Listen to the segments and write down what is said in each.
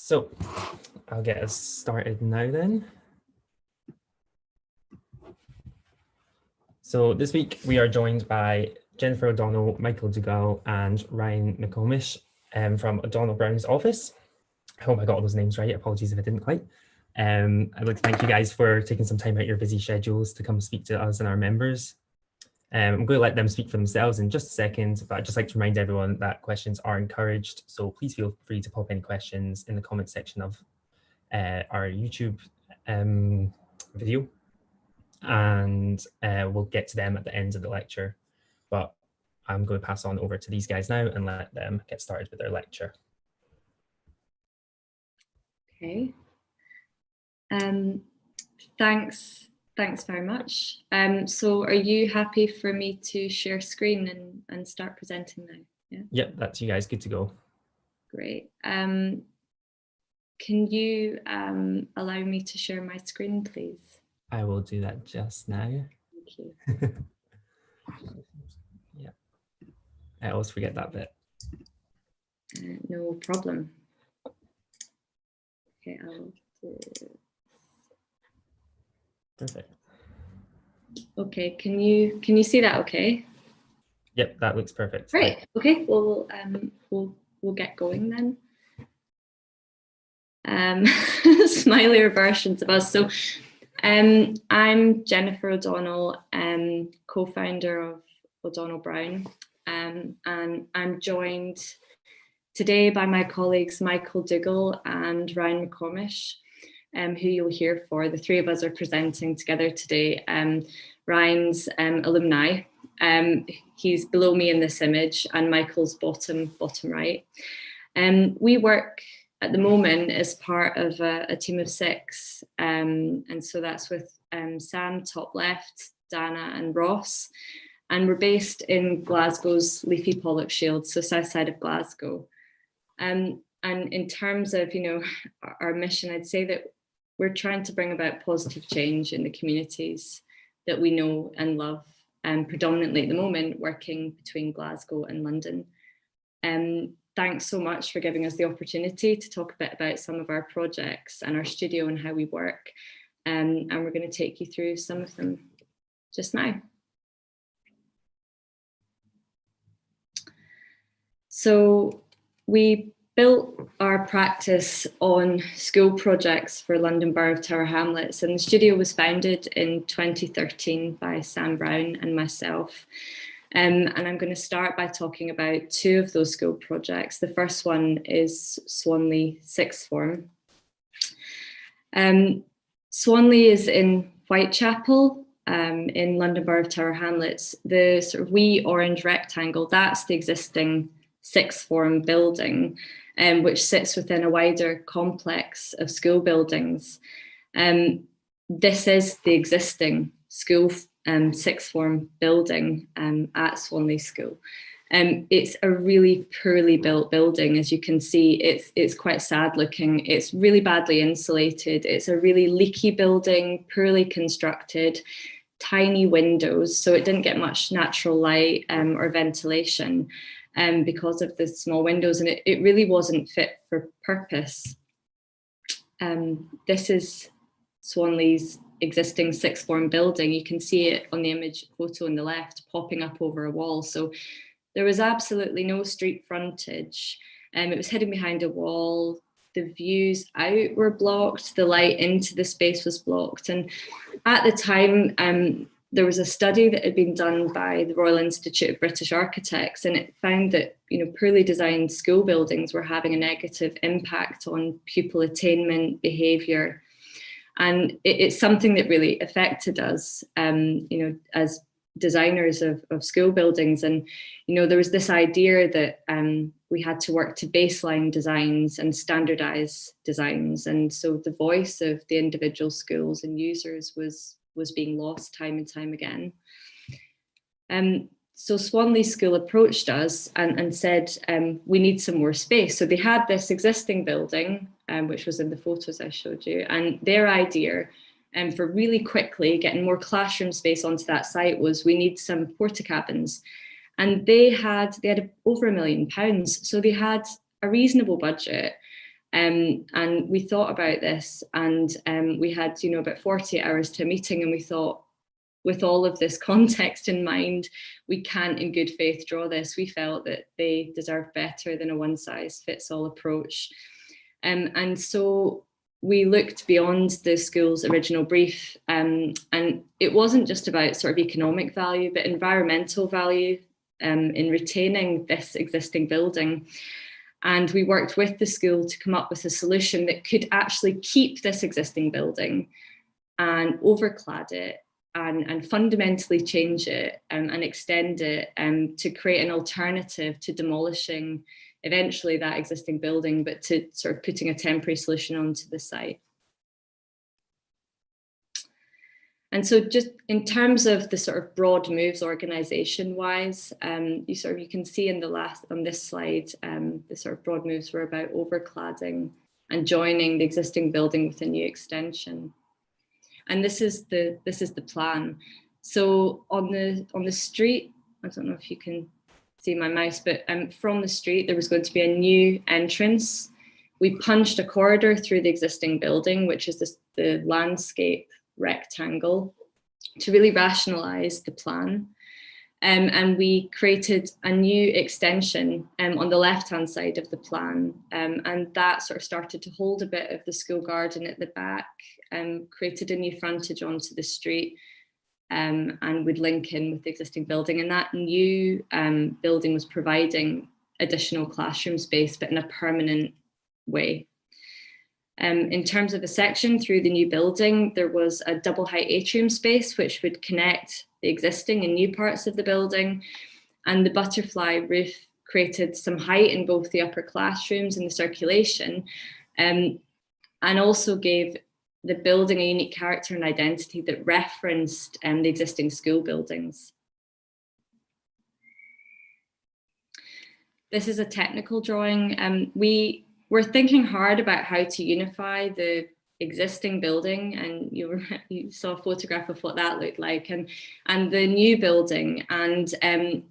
So I'll get us started now then. So this week we are joined by Jennifer O'Donnell, Michael Dougal and Ryan McComish from O'DonnellBrown's office. I hope I got all those names right. Apologies if I didn't quite. I'd like to thank you guys for taking some time out of your busy schedules to come speak to us and our members. I'm going to let them speak for themselves in just a second, but I'd just like to remind everyone that questions are encouraged. So please feel free to pop any questions in the comment section of our YouTube video, and we'll get to them at the end of the lecture. But I'm going to pass on over to these guys now and let them get started with their lecture. Okay. Thanks very much. So are you happy for me to share screen and start presenting now? Yeah. Yep, that's you guys good to go. Great. Can you allow me to share my screen, please? I will do that just now. Thank you. Yeah, I always forget that bit. No problem. Okay, I'll do. Perfect. Okay, can you see that? Okay. Yep, that looks perfect. Right. Okay. Well, we'll get going then. Smilier versions of us. So, I'm Jennifer O'Donnell, co-founder of O'DonnellBrown, and I'm joined today by my colleagues Michael Dougal and Ryan McComish, who you'll hear for. The three of us are presenting together today. Ryan's alumni. He's below me in this image, and Michael's bottom right. We work at the moment as part of a team of 6, and so that's with Sam top left, Dana and Ross, and we're based in Glasgow's Leafy Pollokshield, so south side of Glasgow. And in terms of our mission, I'd say that we're trying to bring about positive change in the communities that we know and love, and predominantly at the moment working between Glasgow and London. Thanks so much for giving us the opportunity to talk a bit about some of our projects and our studio and how we work. And we're going to take you through some of them just now. So we built our practice on school projects for London Borough of Tower Hamlets, and the studio was founded in 2013 by Sam Brown and myself. And I'm going to start by talking about 2 of those school projects. The first one is Swanley Sixth Form. Swanley is in Whitechapel, in London Borough of Tower Hamlets. The sort of wee orange rectangle, that's the existing sixth form building, which sits within a wider complex of school buildings. This is the existing school sixth form building at Swanley School. It's a really poorly built building. As you can see, it's quite sad looking. It's really badly insulated. It's a really leaky building, poorly constructed, tiny windows, so it didn't get much natural light or ventilation because of the small windows, and it really wasn't fit for purpose. This is Swanley's existing sixth form building. You can see it on the image photo on the left popping up over a wall. So there was absolutely no street frontage. It was hidden behind a wall. The views out were blocked. The light into the space was blocked. And at the time, there was a study that had been done by the Royal Institute of British Architects, and it found that poorly designed school buildings were having a negative impact on pupil attainment, behaviour. And it's something that really affected us, as designers of school buildings. And, there was this idea that we had to work to baseline designs and standardise designs. And so the voice of the individual schools and users was being lost time and time again. So Swanley School approached us and said, we need some more space. So they had this existing building, which was in the photos I showed you. And their idea for really quickly getting more classroom space onto that site was, we need some porta-cabins. And they had over £1 million. So they had a reasonable budget. And we thought about this, and we had, about 48 hours to a meeting, and we thought, with all of this context in mind, we can't in good faith draw this. We felt that they deserve better than a one-size-fits-all approach. And so we looked beyond the school's original brief, and it wasn't just about sort of economic value, but environmental value in retaining this existing building. And we worked with the school to come up with a solution that could actually keep this existing building and overclad it and fundamentally change it and extend it to create an alternative to demolishing eventually that existing building, but to sort of putting a temporary solution onto the site. And so just in terms of the sort of broad moves organisation-wise, you can see on this slide, the sort of broad moves were about overcladding and joining the existing building with a new extension. And this is the plan. So on the street, I don't know if you can see my mouse, but from the street there was going to be a new entrance. We punched a corridor through the existing building, which is the landscape rectangle, to really rationalize the plan. And we created a new extension on the left-hand side of the plan. And that sort of started to hold a bit of the school garden at the back, created a new frontage onto the street, and would link in with the existing building. And that new building was providing additional classroom space, but in a permanent way. In terms of the section through the new building, there was a double height atrium space which would connect the existing and new parts of the building. And the butterfly roof created some height in both the upper classrooms and the circulation, and also gave the building a unique character and identity that referenced the existing school buildings. This is a technical drawing. We were thinking hard about how to unify the existing building, and you saw a photograph of what that looked like, and the new building. And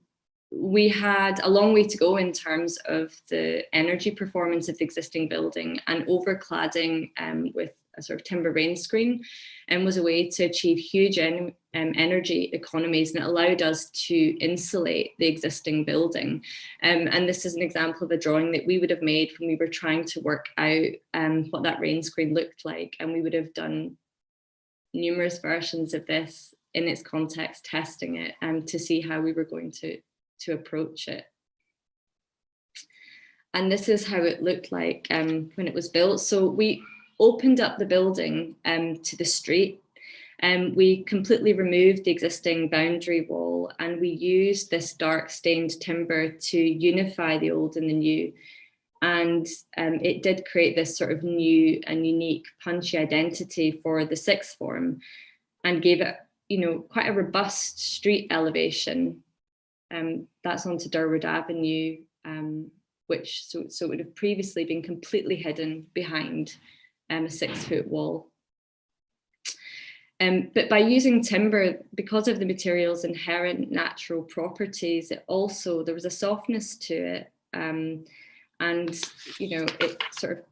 we had a long way to go in terms of the energy performance of the existing building, and overcladding with a sort of timber rain screen and was a way to achieve huge energy economies, and it allowed us to insulate the existing building. And this is an example of a drawing that we would have made when we were trying to work out what that rain screen looked like, and we would have done numerous versions of this in its context, testing it to see how we were going to approach it. And this is how it looked like when it was built. So we opened up the building to the street, and we completely removed the existing boundary wall, and we used this dark stained timber to unify the old and the new. And it did create this sort of new and unique punchy identity for the sixth form, and gave it, quite a robust street elevation. That's onto Durwood Avenue, which so it would have previously been completely hidden behind a 6-foot wall. But by using timber, because of the material's inherent natural properties, there was a softness to it, and it sort of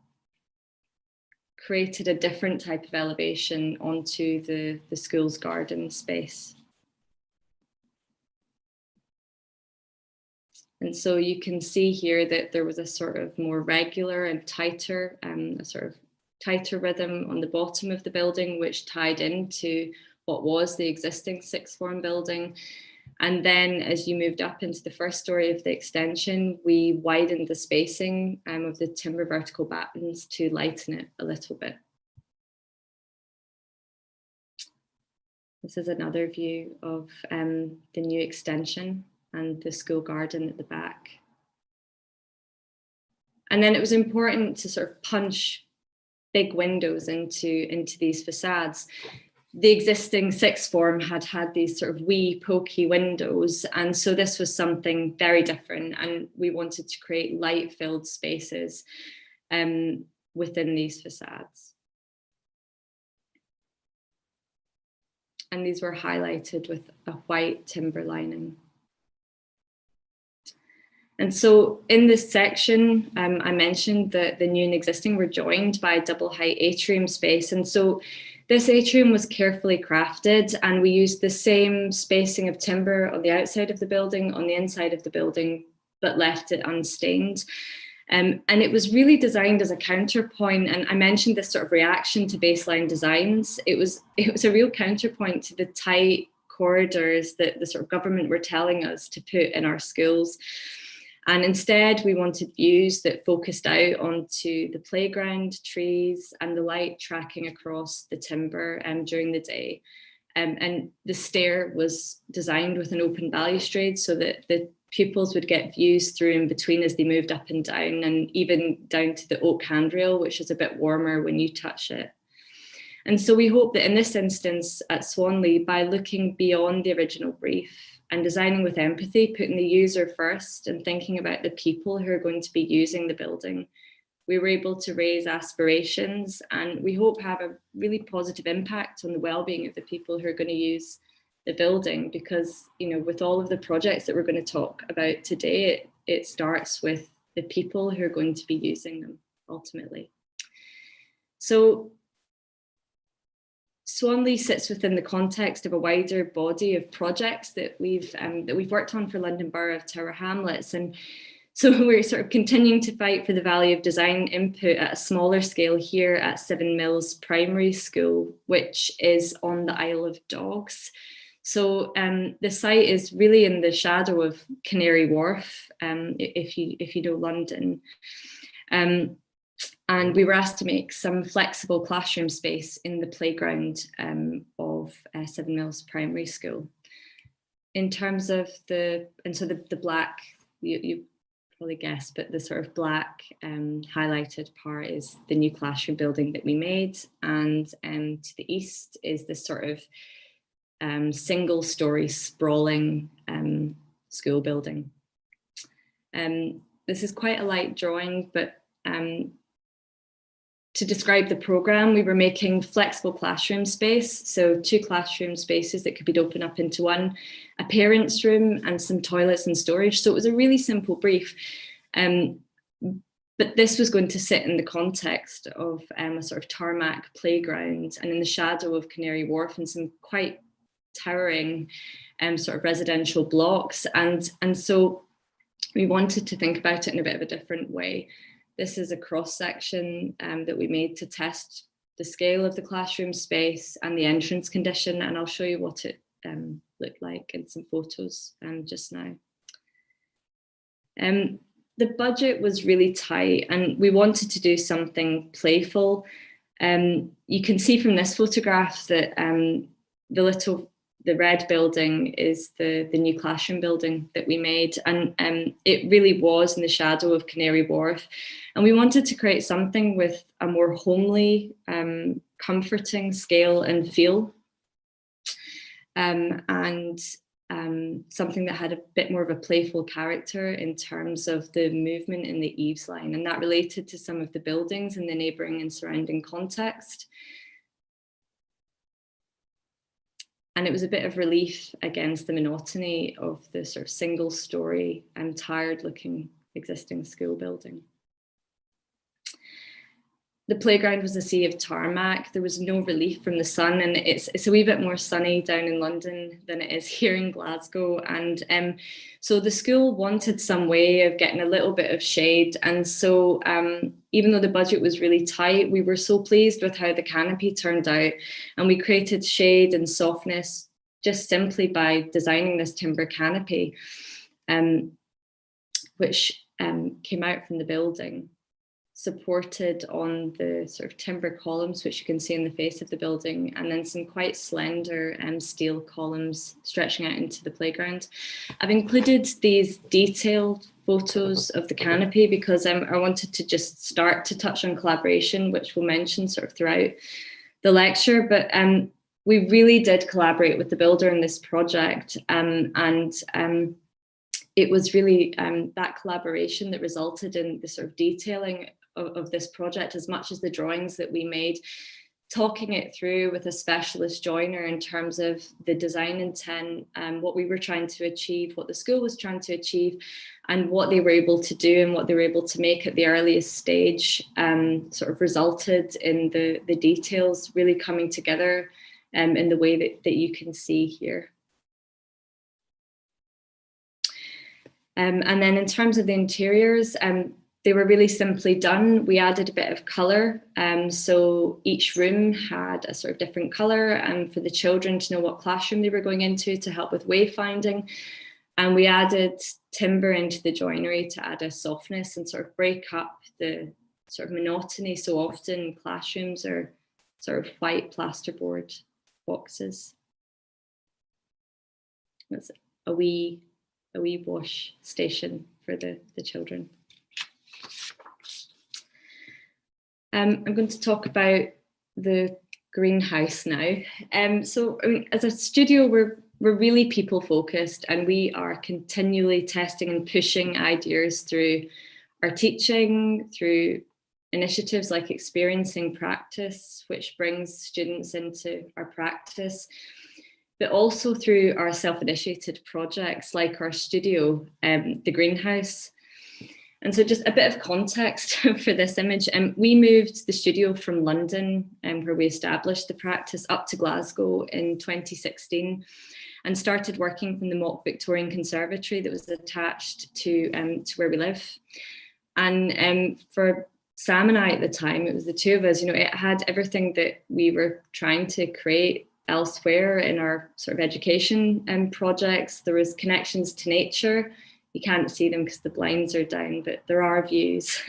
created a different type of elevation onto the school's garden space. And so you can see here that there was a sort of more regular and tighter, a sort of tighter rhythm on the bottom of the building, which tied into what was the existing sixth form building. And then as you moved up into the first story of the extension, we widened the spacing of the timber vertical battens to lighten it a little bit. This is another view of the new extension and the school garden at the back. And then it was important to sort of punch big windows into these facades. The existing sixth form had these sort of wee pokey windows, and so this was something very different, and we wanted to create light-filled spaces within these facades. And these were highlighted with a white timber lining. And so in this section, I mentioned that the new and existing were joined by a double height atrium space. And so this atrium was carefully crafted, and we used the same spacing of timber on the outside of the building, on the inside of the building, but left it unstained. And it was really designed as a counterpoint. And I mentioned this sort of reaction to baseline designs. It was a real counterpoint to the tight corridors that the sort of government were telling us to put in our schools. And instead, we wanted views that focused out onto the playground, trees, and the light tracking across the timber during the day. And the stair was designed with an open balustrade so that the pupils would get views through in between as they moved up and down, and even down to the oak handrail, which is a bit warmer when you touch it. And so we hope that in this instance at Swanley, by looking beyond the original brief and designing with empathy, putting the user first and thinking about the people who are going to be using the building, we were able to raise aspirations and we hope have a really positive impact on the well-being of the people who are going to use the building. Because, you know, with all of the projects that we're going to talk about today, it starts with the people who are going to be using them ultimately. So Swanley sits within the context of a wider body of projects that we've worked on for London Borough of Tower Hamlets. And so we're sort of continuing to fight for the value of design input at a smaller scale here at Seven Mills Primary School, which is on the Isle of Dogs. So the site is really in the shadow of Canary Wharf, if you know London. And we were asked to make some flexible classroom space in the playground of Seven Mills Primary School. In terms of the black, you probably guessed, but the sort of black highlighted part is the new classroom building that we made. And to the east is this sort of single story sprawling school building. This is quite a light drawing, but to describe the programme, we were making flexible classroom space, so 2 classroom spaces that could be opened up into one, a parents' room and some toilets and storage. So it was a really simple brief, but this was going to sit in the context of a sort of tarmac playground and in the shadow of Canary Wharf and some quite towering sort of residential blocks. And so we wanted to think about it in a bit of a different way. This is a cross section that we made to test the scale of the classroom space and the entrance condition. And I'll show you what it looked like in some photos just now. The budget was really tight and we wanted to do something playful. You can see from this photograph that the red building is the new classroom building that we made, and it really was in the shadow of Canary Wharf. And we wanted to create something with a more homely, comforting scale and feel, and something that had a bit more of a playful character in terms of the movement in the eaves line, and that related to some of the buildings in the neighbouring and surrounding context. And it was a bit of relief against the monotony of the sort of single story and tired looking existing school building. The playground was a sea of tarmac. There was no relief from the sun, and it's a wee bit more sunny down in London than it is here in Glasgow. And so the school wanted some way of getting a little bit of shade. And so even though the budget was really tight, we were so pleased with how the canopy turned out. And we created shade and softness just simply by designing this timber canopy, which came out from the building, supported on the sort of timber columns, which you can see in the face of the building, and then some quite slender steel columns stretching out into the playground. I've included these detailed photos of the canopy because I wanted to just start to touch on collaboration, which we'll mention sort of throughout the lecture, but we really did collaborate with the builder in this project, and it was really that collaboration that resulted in the sort of detailing of this project as much as the drawings that we made. talking it through with a specialist joiner in terms of the design intent and what we were trying to achieve, what the school was trying to achieve, and what they were able to do and what they were able to make at the earliest stage, sort of resulted in the details really coming together in the way that you can see here. And then in terms of the interiors, they were really simply done. We added a bit of colour. So each room had a sort of different colour for the children to know what classroom they were going into to help with wayfinding. And we added timber into the joinery to add a softness and sort of break up the sort of monotony. So often classrooms are sort of white plasterboard boxes. That's a wee wash station for the children. I'm going to talk about the greenhouse now. So I mean, as a studio, we're really people focused, and we are continually testing and pushing ideas through our teaching, through initiatives like experiencing practice, which brings students into our practice, but also through our self-initiated projects like our studio, the greenhouse. And so just a bit of context for this image. We moved the studio from London, where we established the practice, up to Glasgow in 2016 and started working from the Mock Victorian Conservatory that was attached to where we live. And for Sam and I at the time, it was the two of us, you know, it had everything that we were trying to create elsewhere in our sort of education projects. There was connections to nature. You can't see them because the blinds are down, but there are views.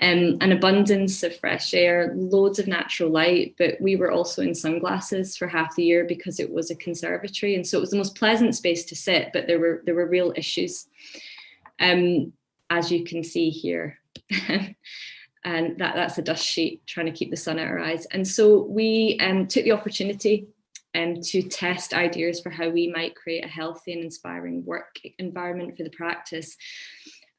An abundance of fresh air, loads of natural light, but we were also in sunglasses for half the year because it was a conservatory. And so it was the most pleasant space to sit, but there were real issues, as you can see here. And that's a dust sheet trying to keep the sun out our eyes. And so we took the opportunity to test ideas for how we might create a healthy and inspiring work environment for the practice.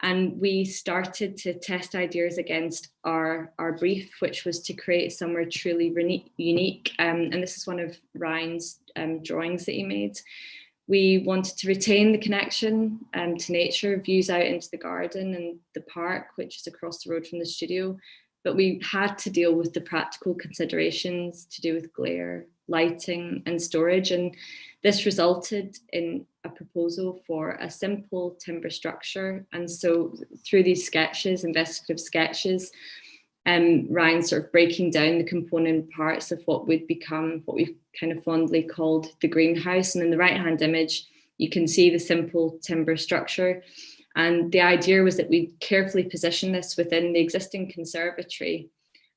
And we started to test ideas against our brief, which was to create somewhere truly unique. And this is one of Ryan's drawings that he made. We wanted to retain the connection to nature, views out into the garden and the park, which is across the road from the studio. But we had to deal with the practical considerations to do with glare, lighting and storage. And this resulted in a proposal for a simple timber structure. And so through these sketches, investigative sketches, Ryan's sort of breaking down the component parts of what would become what we've kind of fondly called the greenhouse. And in the right-hand image, you can see the simple timber structure. And the idea was that we'd carefully position this within the existing conservatory,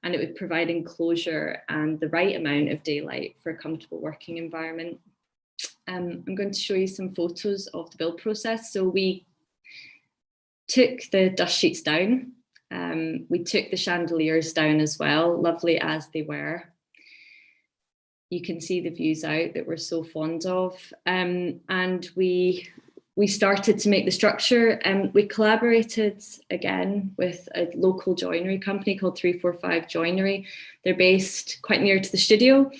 and it would provide enclosure and the right amount of daylight for a comfortable working environment. I'm going to show you some photos of the build process. So we took the dust sheets down. We took the chandeliers down as well, lovely as they were. You can see the views out that we're so fond of. And we started to make the structure. We collaborated again with a local joinery company called 345 Joinery. They're based quite near to the studio,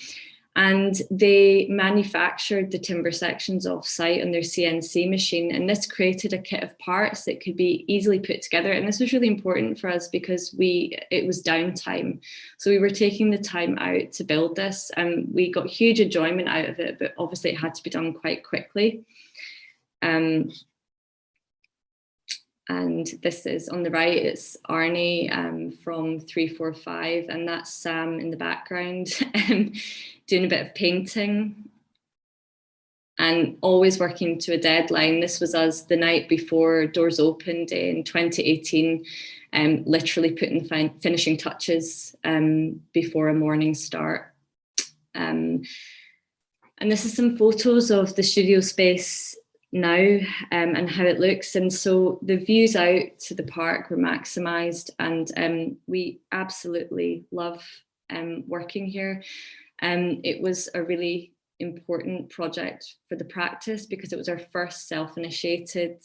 and they manufactured the timber sections off site on their CNC machine. And this created a kit of parts that could be easily put together. And this was really important for us because it was downtime. So we were taking the time out to build this, and we got huge enjoyment out of it, but obviously it had to be done quite quickly. And this is on the right, it's Arnie from 345, and that's Sam in the background doing a bit of painting and always working to a deadline. This was us the night before doors opened in 2018, literally putting the finishing touches before a morning start. And this is some photos of the studio space now and how it looks. And so the views out to the park were maximised, and we absolutely love working here. It was a really important project for the practice because it was our first self-initiated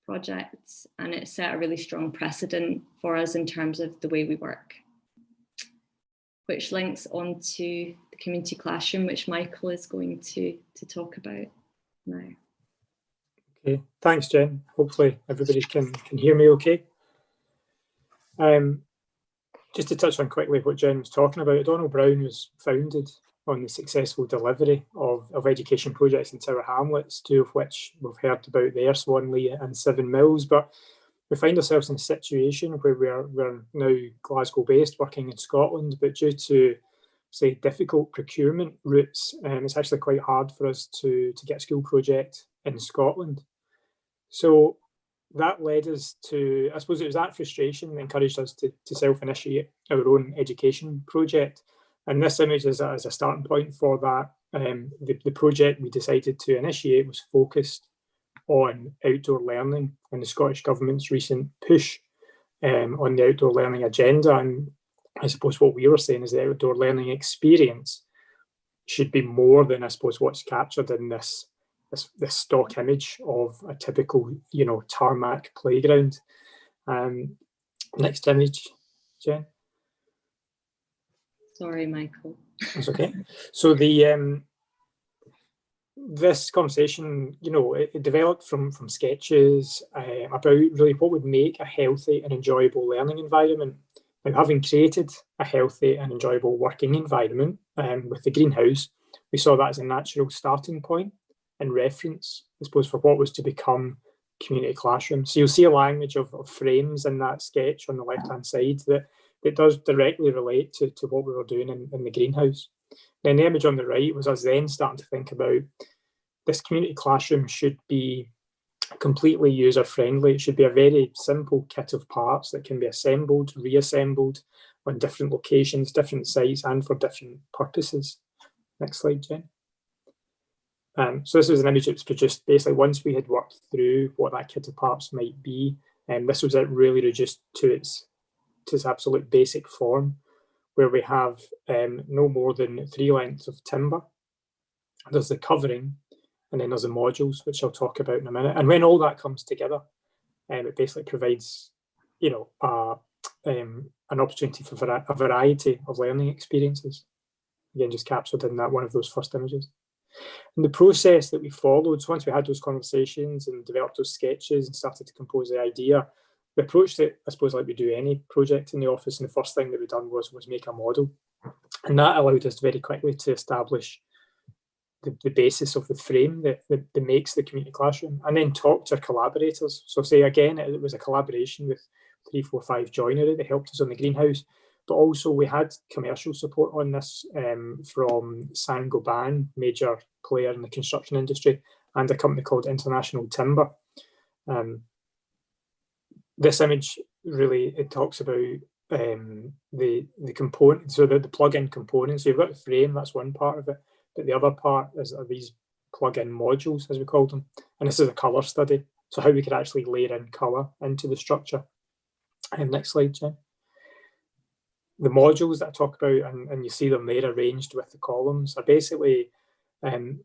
project, and it set a really strong precedent for us in terms of the way we work. which links onto the community classroom, which Michael is going to talk about now. Okay, thanks, Jen. Hopefully everybody can hear me okay. Just to touch on quickly what Jen was talking about, O'DonnellBrown was founded on the successful delivery of education projects in Tower Hamlets, two of which we've heard about there, Swanley and Seven Mills. But we find ourselves in a situation where we're now Glasgow-based, working in Scotland, but due to, say, difficult procurement routes, it's actually quite hard for us to get a school project in Scotland. So that led us to, I suppose it was that frustration that encouraged us to self-initiate our own education project. And this image is as a starting point for that. The project we decided to initiate was focused on outdoor learning and the Scottish Government's recent push on the outdoor learning agenda. And I suppose what we were saying is the outdoor learning experience should be more than, I suppose, what's captured in this stock image of a typical, tarmac playground. Next image, Jen. Sorry, Michael. That's okay. So this conversation, it developed from sketches about really what would make a healthy and enjoyable learning environment. Now, having created a healthy and enjoyable working environment with the greenhouse, we saw that as a natural starting point and reference, I suppose, for what was to become community classroom. So you'll see a language of frames in that sketch on the left-hand side that does directly relate to what we were doing in the greenhouse. Then the image on the right was us then starting to think about this community classroom should be completely user-friendly. It should be a very simple kit of parts that can be assembled, reassembled on different locations, different sites, and for different purposes. Next slide, Jen. So this was an image that was produced basically once we had worked through what that kit of parts might be. This was it really reduced to its absolute basic form, where we have no more than 3 lengths of timber. There's the covering, and then there's the modules, which I'll talk about in a minute. And when all that comes together, it basically provides, an opportunity for a variety of learning experiences. Again, just captured in that one of those first images. And the process that we followed, so once we had those conversations and developed those sketches and started to compose the idea, the approach that I suppose like we do any project in the office, and the first thing that we done was make a model. And that allowed us very quickly to establish the basis of the frame that makes the community classroom, and then talk to our collaborators. So say again, it was a collaboration with 345 Joinery that helped us on the greenhouse, but also we had commercial support on this from Saint-Gobain, major player in the construction industry, and a company called International Timber. This image really, it talks about the component, so the plug-in components. So you've got the frame, that's one part of it, but the other part are these plug-in modules, as we call them. And this is a colour study, so how we could actually layer in colour into the structure. Next slide, Jen. The modules that I talk about, and you see them there arranged with the columns, are basically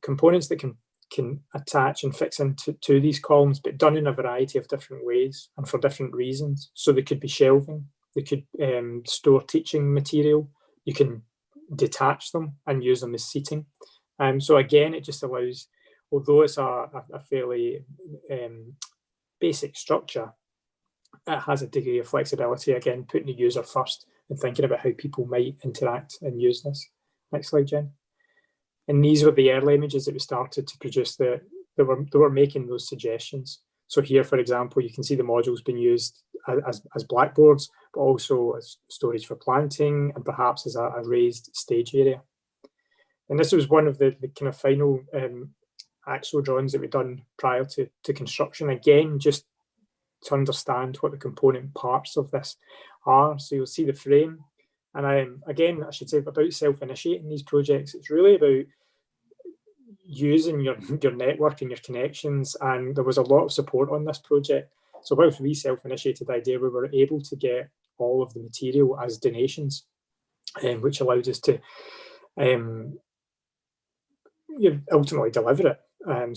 components that can attach and fix into these columns, but done in a variety of different ways and for different reasons. So they could be shelving, they could store teaching material, you can detach them and use them as seating. So again, it just allows, although it's a fairly basic structure, it has a degree of flexibility, again, putting the user first and thinking about how people might interact and use this. Next slide, Jen. And these were the early images that we started to produce that were making those suggestions. So here, for example, you can see the modules being used as blackboards, but also as storage for planting and perhaps as a raised stage area. And this was one of the kind of final actual drawings that we've done prior to construction. Again, just to understand what the component parts of this are. So you'll see the frame. And again, I should say about self-initiating these projects, it's really about using your network and your connections. And there was a lot of support on this project. So whilst we self-initiated the idea, we were able to get all of the material as donations, which allowed us to ultimately deliver it.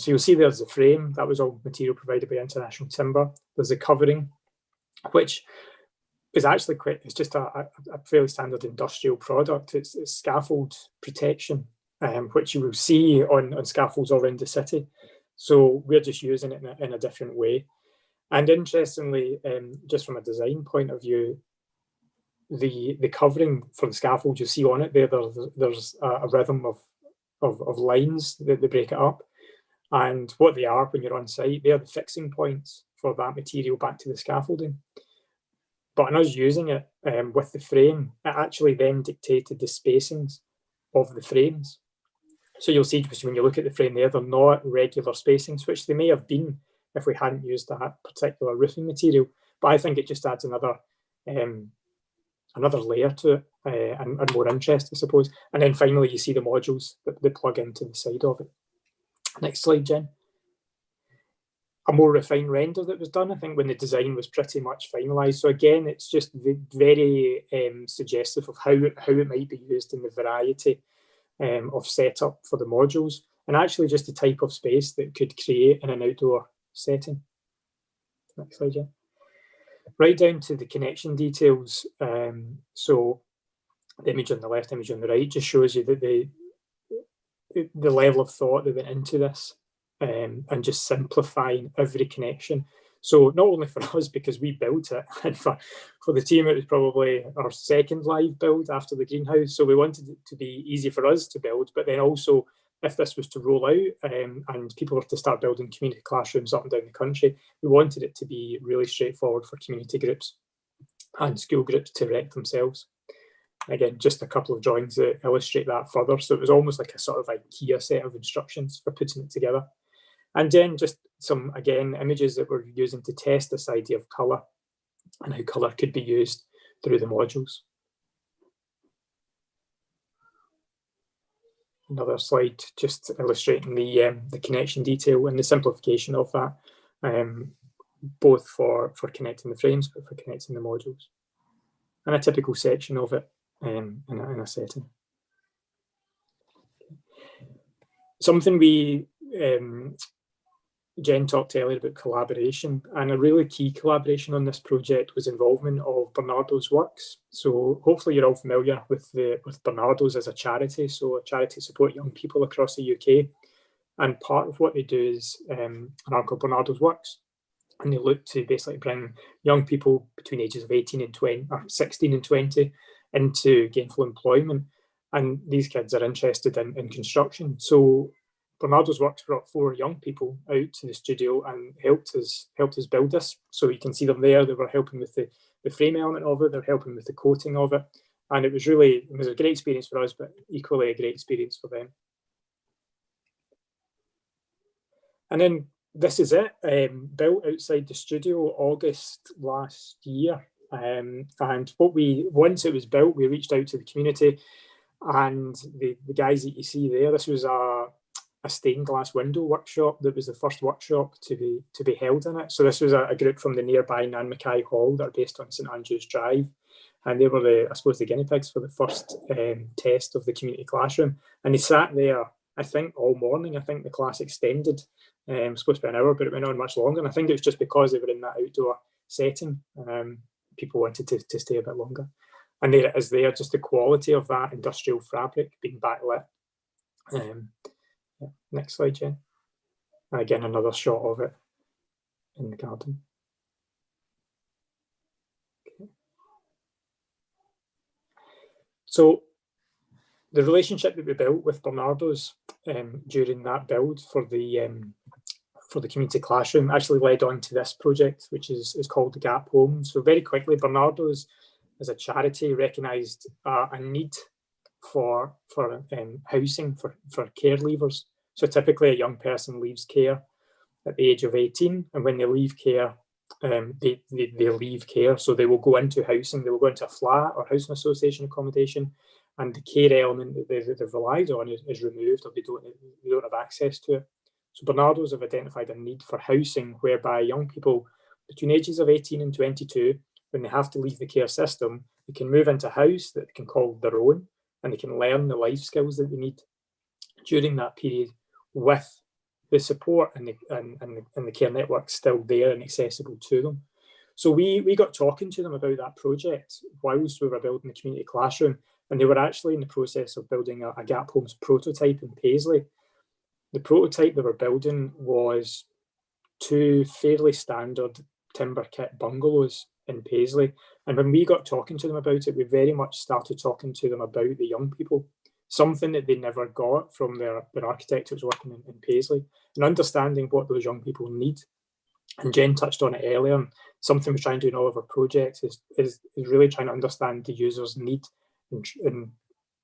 So you'll see there's the frame, that was all material provided by International Timber. There's the covering, which is actually it's just a fairly standard industrial product. It's scaffold protection, which you will see on scaffolds all around the city. So we're just using it in a different way. And interestingly, just from a design point of view, the covering for the scaffold you see on it there's a rhythm of lines that they break it up. And what they are when you're on site, they're the fixing points for that material back to the scaffolding. But in us using it with the frame, it actually then dictated the spacings of the frames. So you'll see when you look at the frame there, they're not regular spacings, which they may have been if we hadn't used that particular roofing material. But I think it just adds another layer to it and more interest, I suppose. And then finally, you see the modules that plug into the side of it. Next slide, Jen. A more refined render that was done, I think, when the design was pretty much finalised. So again, it's just very suggestive of how it might be used in the variety of setup for the modules, and actually just the type of space that could create in an outdoor setting. Next slide, Jen. Right down to the connection details. So the image on the left, image on the right, just shows you that the level of thought that went into this. And just simplifying every connection. So not only for us, because we built it, and for the team, it was probably our second live build after the greenhouse. So we wanted it to be easy for us to build, but then also if this was to roll out and people were to start building community classrooms up and down the country, we wanted it to be really straightforward for community groups and school groups to erect themselves. Again, just a couple of drawings that illustrate that further. So it was almost like a sort of IKEA set of instructions for putting it together. And then just some, again, images that we're using to test this idea of colour and how colour could be used through the modules. Another slide just illustrating the connection detail and the simplification of that, both for connecting the frames, but for connecting the modules. And a typical section of it in a setting. Something Jen talked earlier about collaboration, and a really key collaboration on this project was involvement of Bernardo's Works. So hopefully you're all familiar with Bernardo's as a charity, so a charity to support young people across the UK. And part of what they do is an arm called Bernardo's Works, and they look to basically bring young people between ages of 18 and 20, or 16 and 20 into gainful employment. And these kids are interested in construction. So Bernardo's Works brought 4 young people out to the studio and helped us build this. So you can see them there. They were helping with the frame element of it. They're helping with the coating of it. And it was a great experience for us, but equally a great experience for them. And then this is it, built outside the studio August last year. And once it was built, we reached out to the community, and the guys that you see there, this was a stained glass window workshop that was the first workshop to be held in it. So this was a group from the nearby Nan Mackay Hall that are based on St Andrews Drive, and they were the guinea pigs for the first test of the community classroom. And they sat there, I think, all morning. I think the class extended. It was supposed to be an hour, but it went on much longer. And I think it was just because they were in that outdoor setting. People wanted to stay a bit longer. And there it is there, just the quality of that industrial fabric being backlit. Next slide, Jen. And again, another shot of it in the garden. Okay. So the relationship that we built with Bernardo's during that build for the community classroom actually led on to this project, which is called the Gap Home. So very quickly, Bernardo's as a charity recognised a need for housing for care leavers. So typically a young person leaves care at the age of 18, and when they leave care, they leave care. So they will go into housing, they will go into a flat or housing association accommodation, and the care element that they've relied on is removed, or they don't have access to it. So Bernardo's have identified a need for housing whereby young people between ages of 18 and 22, when they have to leave the care system, they can move into a house that they can call their own, and they can learn the life skills that they need during that period, with the support and the care network still there and accessible to them. So we got talking to them about that project whilst we were building the community classroom, and they were actually in the process of building a Gap Homes prototype in Paisley. The prototype they were building was 2 fairly standard timber kit bungalows in Paisley. And when we got talking to them about it, we very much started talking to them about the young people, something that they never got from their architect who was working in Paisley, and understanding what those young people need. And Jen touched on it earlier, and something we're trying to do in all of our projects is really trying to understand the user's need and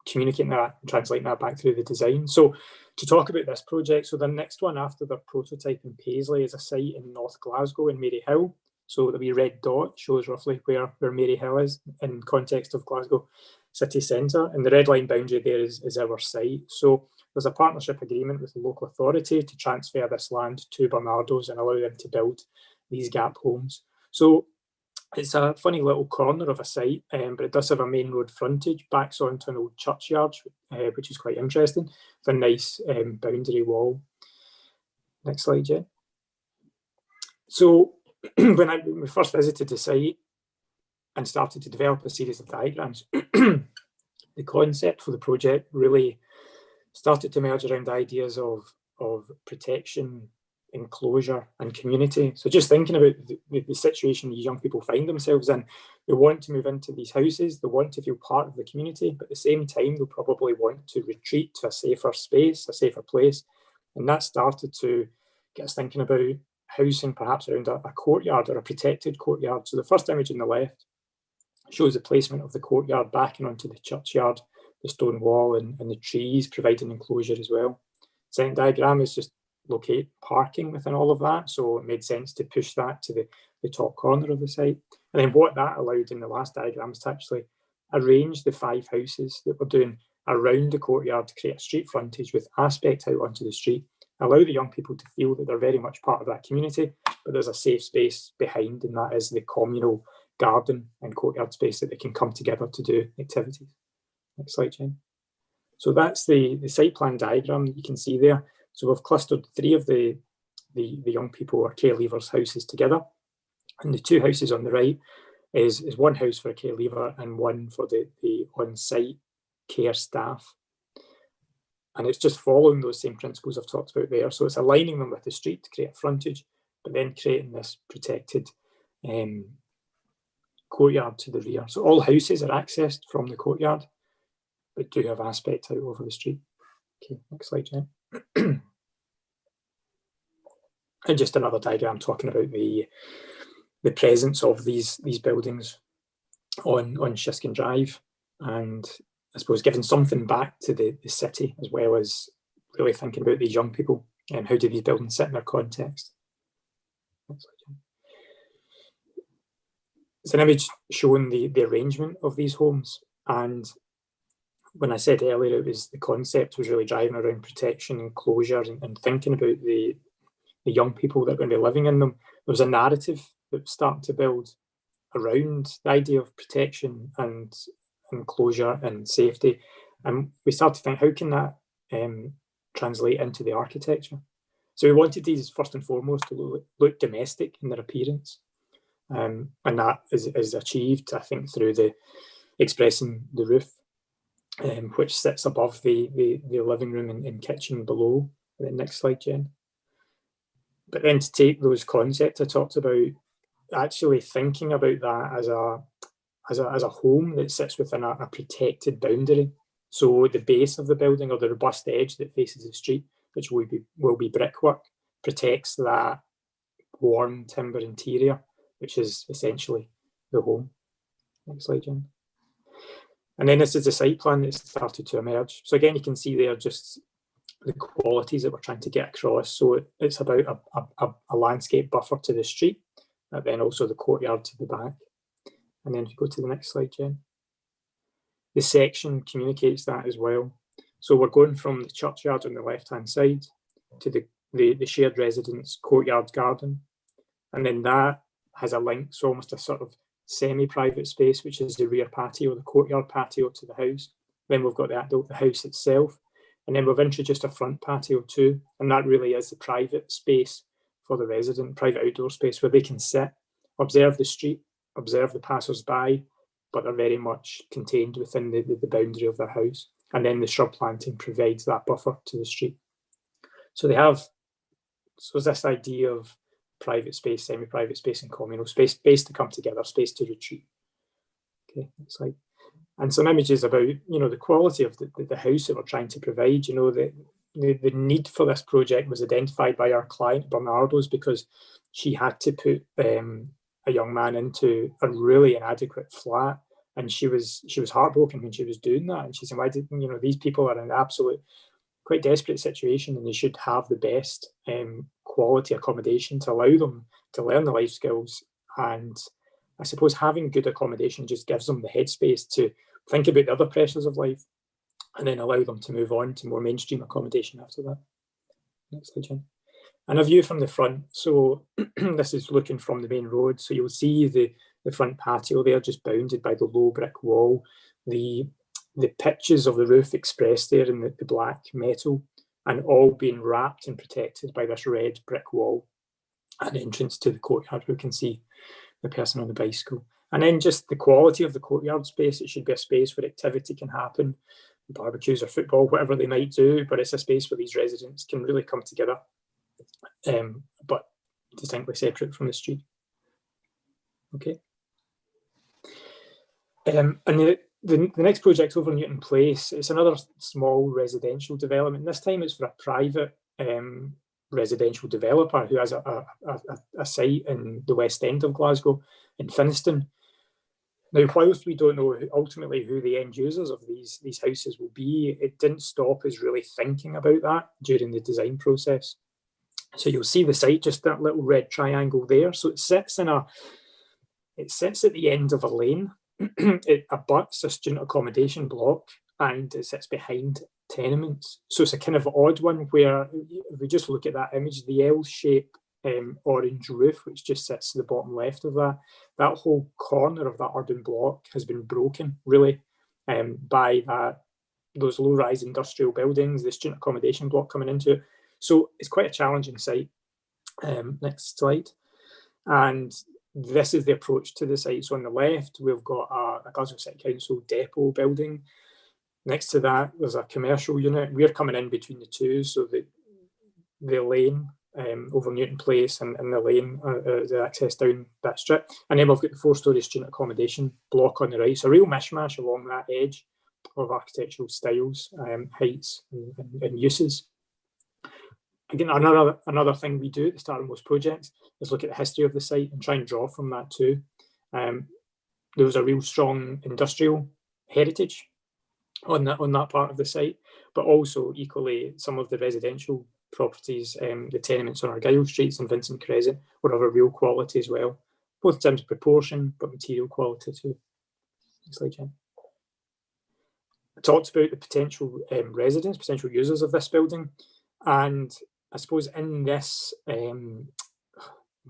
communicating that and translating that back through the design. So to talk about this project, so the next one after the prototype in Paisley is a site in North Glasgow in Maryhill. So the wee red dot shows roughly where Maryhill is in context of Glasgow city centre, and the red line boundary there is our site. So there's a partnership agreement with the local authority to transfer this land to Bernardo's and allow them to build these Gap Homes. So it's a funny little corner of a site, but it does have a main road frontage, backs onto an old churchyard, which is quite interesting, with a nice boundary wall. Next slide, Jen. So when we first visited the site and started to develop a series of diagrams, the concept for the project really started to emerge around ideas of protection, enclosure and community. So just thinking about the situation these young people find themselves in, they want to move into these houses, they want to feel part of the community, but at the same time they'll probably want to retreat to a safer space, a safer place. And that started to get us thinking about housing perhaps around a courtyard or a protected courtyard. So the first image on the left shows the placement of the courtyard backing onto the churchyard, the stone wall and the trees providing enclosure as well. Second diagram is just locate parking within all of that, so it made sense to push that to the top corner of the site. And then what that allowed in the last diagram is to actually arrange the 5 houses that we're doing around the courtyard to create a street frontage with aspect out onto the street, allow the young people to feel that they're very much part of that community, but there's a safe space behind, and that is the communal garden and courtyard space that they can come together to do activities. Next slide, Jen. So that's the site plan diagram that you can see there. So we've clustered 3 of the young people or care leavers' houses together. And the 2 houses on the right is one house for a care leaver and one for the on-site care staff. And it's just following those same principles I've talked about there. So it's aligning them with the street to create a frontage, but then creating this protected courtyard to the rear. So all houses are accessed from the courtyard, but do have aspect out over the street. Okay, next slide, Jen. And just another diagram talking about the presence of these buildings on Shiskin Drive, and I suppose giving something back to the city, as well as really thinking about these young people and how do these buildings sit in their context. It's an image showing the arrangement of these homes, and when I said earlier it was the concept was really driving around protection, enclosure, and thinking about the young people that are going to be living in them. There was a narrative that was starting to build around the idea of protection and enclosure and safety, and we started to think, how can that translate into the architecture? So we wanted these first and foremost to look domestic in their appearance, and that is achieved, I think, through the expressing the roof, which sits above the living room and kitchen below. And then next slide, Jen. But then to take those concepts I talked about, actually thinking about that as a home that sits within a protected boundary. So the base of the building, or the robust edge that faces the street, which will be brickwork, protects that warm timber interior, which is essentially the home. Next slide, Jen. And then this is the site plan that started to emerge. So again, you can see there just the qualities that we're trying to get across. So it's about a landscape buffer to the street, and then also the courtyard to the back. And then if you go to the next slide, Jen. The section communicates that as well. So we're going from the churchyard on the left-hand side to the shared residence courtyard garden. And then that has a link, so almost a sort of semi-private space, which is the rear patio, the courtyard patio to the house. Then we've got the house itself. And then we've introduced a front patio too. And that really is the private space for the resident, private outdoor space where they can sit observe the street, observe the passers-by, but they're very much contained within the boundary of their house. And then the shrub planting provides that buffer to the street. So they have, so this idea of private space, semi-private space, and communal space to come together, space to retreat. Okay, next slide. And some images about, the quality of the house that we're trying to provide. The need for this project was identified by our client, Bernardo's, because she had to put a young man into a really inadequate flat. And she was heartbroken when she was doing that. And she said, why did, these people are in an absolute, quite desperate situation, and they should have the best quality accommodation to allow them to learn the life skills. And I suppose having good accommodation just gives them the headspace to think about the other pressures of life, and then allow them to move on to more mainstream accommodation after that. Next slide, Jen. And a view from the front. So this is looking from the main road. So you'll see the front patio there, just bounded by the low brick wall. The pitches of the roof expressed there in the black metal, and all being wrapped and protected by this red brick wall. An entrance to the courtyard, we can see the person on the bicycle. And then just the quality of the courtyard space. It should be a space where activity can happen, barbecues or football, whatever they might do, but it's a space where these residents can really come together, but distinctly separate from the street. Okay. And the next project over Newton Place, it's another small residential development. This time it's for a private residential developer who has a site in the West End of Glasgow, in Finnieston. Now, whilst we don't know ultimately who the end users of these houses will be, it didn't stop us really thinking about that during the design process. So you'll see the site, just that little red triangle there. So it sits at the end of a lane. It abuts a student accommodation block, and it sits behind tenements. So it's a kind of odd one where, if we just look at that image, the L-shaped orange roof, which just sits to the bottom left of that whole corner of that urban block has been broken, really, by those low-rise industrial buildings, the student accommodation block coming into it. So it's quite a challenging site. Next slide. And this is the approach to the site. So on the left, we've got a Glasgow City Council depot building. Next to that, there's a commercial unit. We're coming in between the two, so the lane over Newton Place and the lane, the access down that strip. And then we've got the 4-storey student accommodation block on the right. So a real mishmash along that edge of architectural styles, heights and uses. Again, another thing we do at the start of most projects is look at the history of the site and try and draw from that too. There was a real strong industrial heritage on that part of the site, but also equally some of the residential properties, the tenements on Argyll Streets and Vincent Crescent were of a real quality as well, both in terms of proportion, but material quality too. Next slide, Jen. I talked about the potential residents, potential users of this building, and I suppose in this, I'm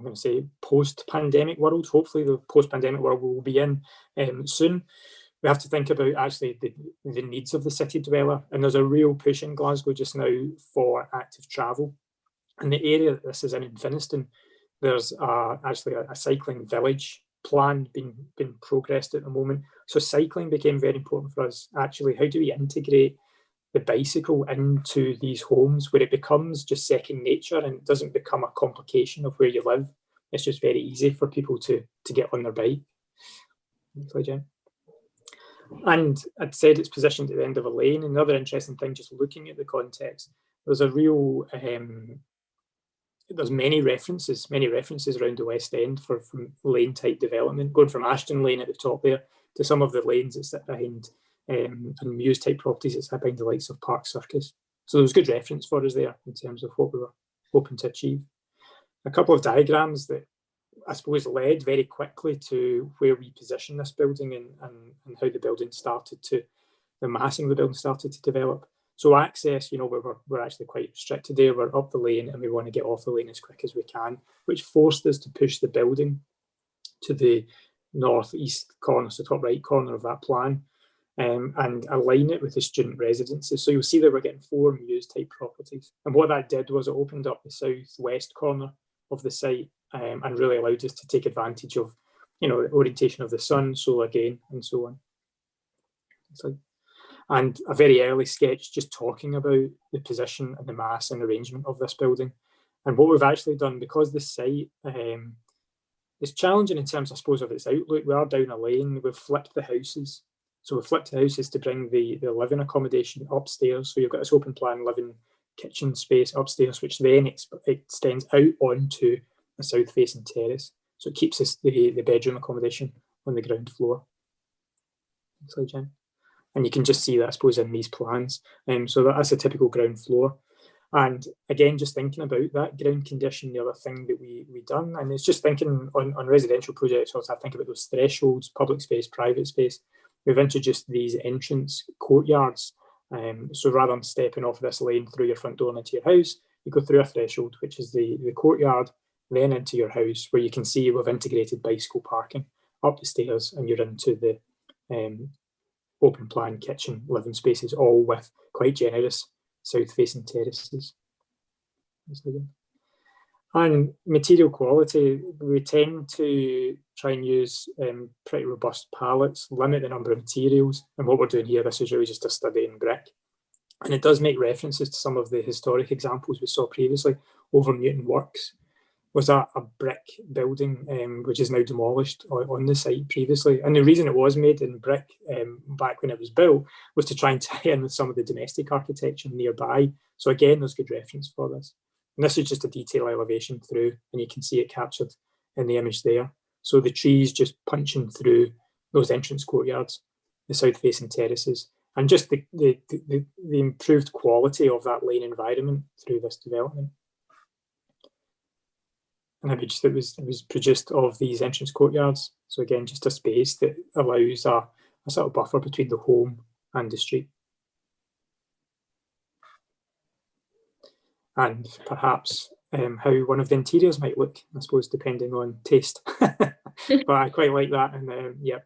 going to say post-pandemic world, hopefully the post-pandemic world we'll be in soon, we have to think about actually the needs of the city dweller. And there's a real push in Glasgow just now for active travel. In the area that this is in Finnieston, there's actually a cycling village plan being progressed at the moment. So cycling became very important for us. Actually, how do we integrate the bicycle into these homes where it becomes just second nature and it doesn't become a complication of where you live? It's just very easy for people to get on their bike. Next slide, Jen. And I'd said it's positioned at the end of a lane. Another interesting thing, just looking at the context, there's a real, there's many references around the West End from lane type development, going from Ashton Lane at the top there to some of the lanes that sit behind and Muse type properties that sit behind the likes of Park Circus. So there was good reference for us there in terms of what we were hoping to achieve. A couple of diagrams that I suppose led very quickly to where we position this building and how the building started to, the massing of the building started to develop. So access, we're actually quite restricted there. We're up the lane and we want to get off the lane as quick as we can, which forced us to push the building to the northeast corner, so top right corner of that plan, and align it with the student residences. So you'll see that we're getting 4 Muse type properties. And what that did was it opened up the southwest corner of the site and really allowed us to take advantage of, the orientation of the sun, solar gain, and so on. And a very early sketch just talking about the position and the mass and arrangement of this building. And what we've actually done, because the site is challenging in terms, I suppose, of its outlook, we are down a lane, we've flipped the houses. So we've flipped the houses to bring the living accommodation upstairs. So you've got this open plan living kitchen space upstairs, which then extends out onto a south facing terrace. So it keeps the bedroom accommodation on the ground floor. Next slide, Jen. And you can just see that, I suppose, in these plans. So that's a typical ground floor. And again, just thinking about that ground condition, the other thing that we done, and it's just thinking on residential projects, also I think about those thresholds, public space, private space. We've introduced these entrance courtyards. So rather than stepping off this lane through your front door and into your house, you go through a threshold, which is the courtyard, then into your house, where you can see we've integrated bicycle parking up the stairs, and you're into the open plan kitchen living spaces, all with quite generous south facing terraces. And material quality, we tend to try and use pretty robust palettes, limit the number of materials. And what we're doing here, this is really just a study in brick. And it does make references to some of the historic examples we saw previously. Over Newton Works was a brick building, which is now demolished on the site previously. And the reason it was made in brick back when it was built was to try and tie in with some of the domestic architecture nearby. So again, there's good reference for this. And this is just a detail elevation through, and you can see it captured in the image there. So the trees just punching through those entrance courtyards, the south-facing terraces, and just the improved quality of that lane environment through this development. An image that was produced of these entrance courtyards. So again, just a space that allows a sort of buffer between the home and the street. And perhaps how one of the interiors might look, I suppose, depending on taste. But I quite like that, and yeah.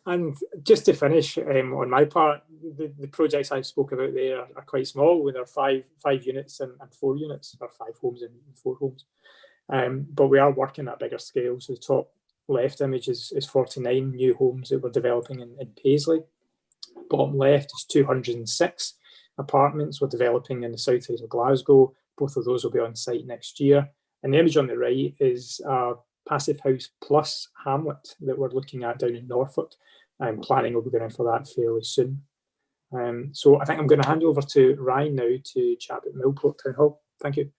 And just to finish on my part, the projects I spoke about there are quite small, when there are five units and 4 units, or 5 homes and 4 homes. But we are working at bigger scale. So the top left image is 49 new homes that we're developing in Paisley. Bottom left is 206 apartments we're developing in the south side of Glasgow. Both of those will be on site next year. And the image on the right is a Passive House Plus hamlet that we're looking at down in Norfolk. I'm planning will be going in for that fairly soon. So I think I'm going to hand over to Ryan now to chat about Millport Town Hall. Thank you.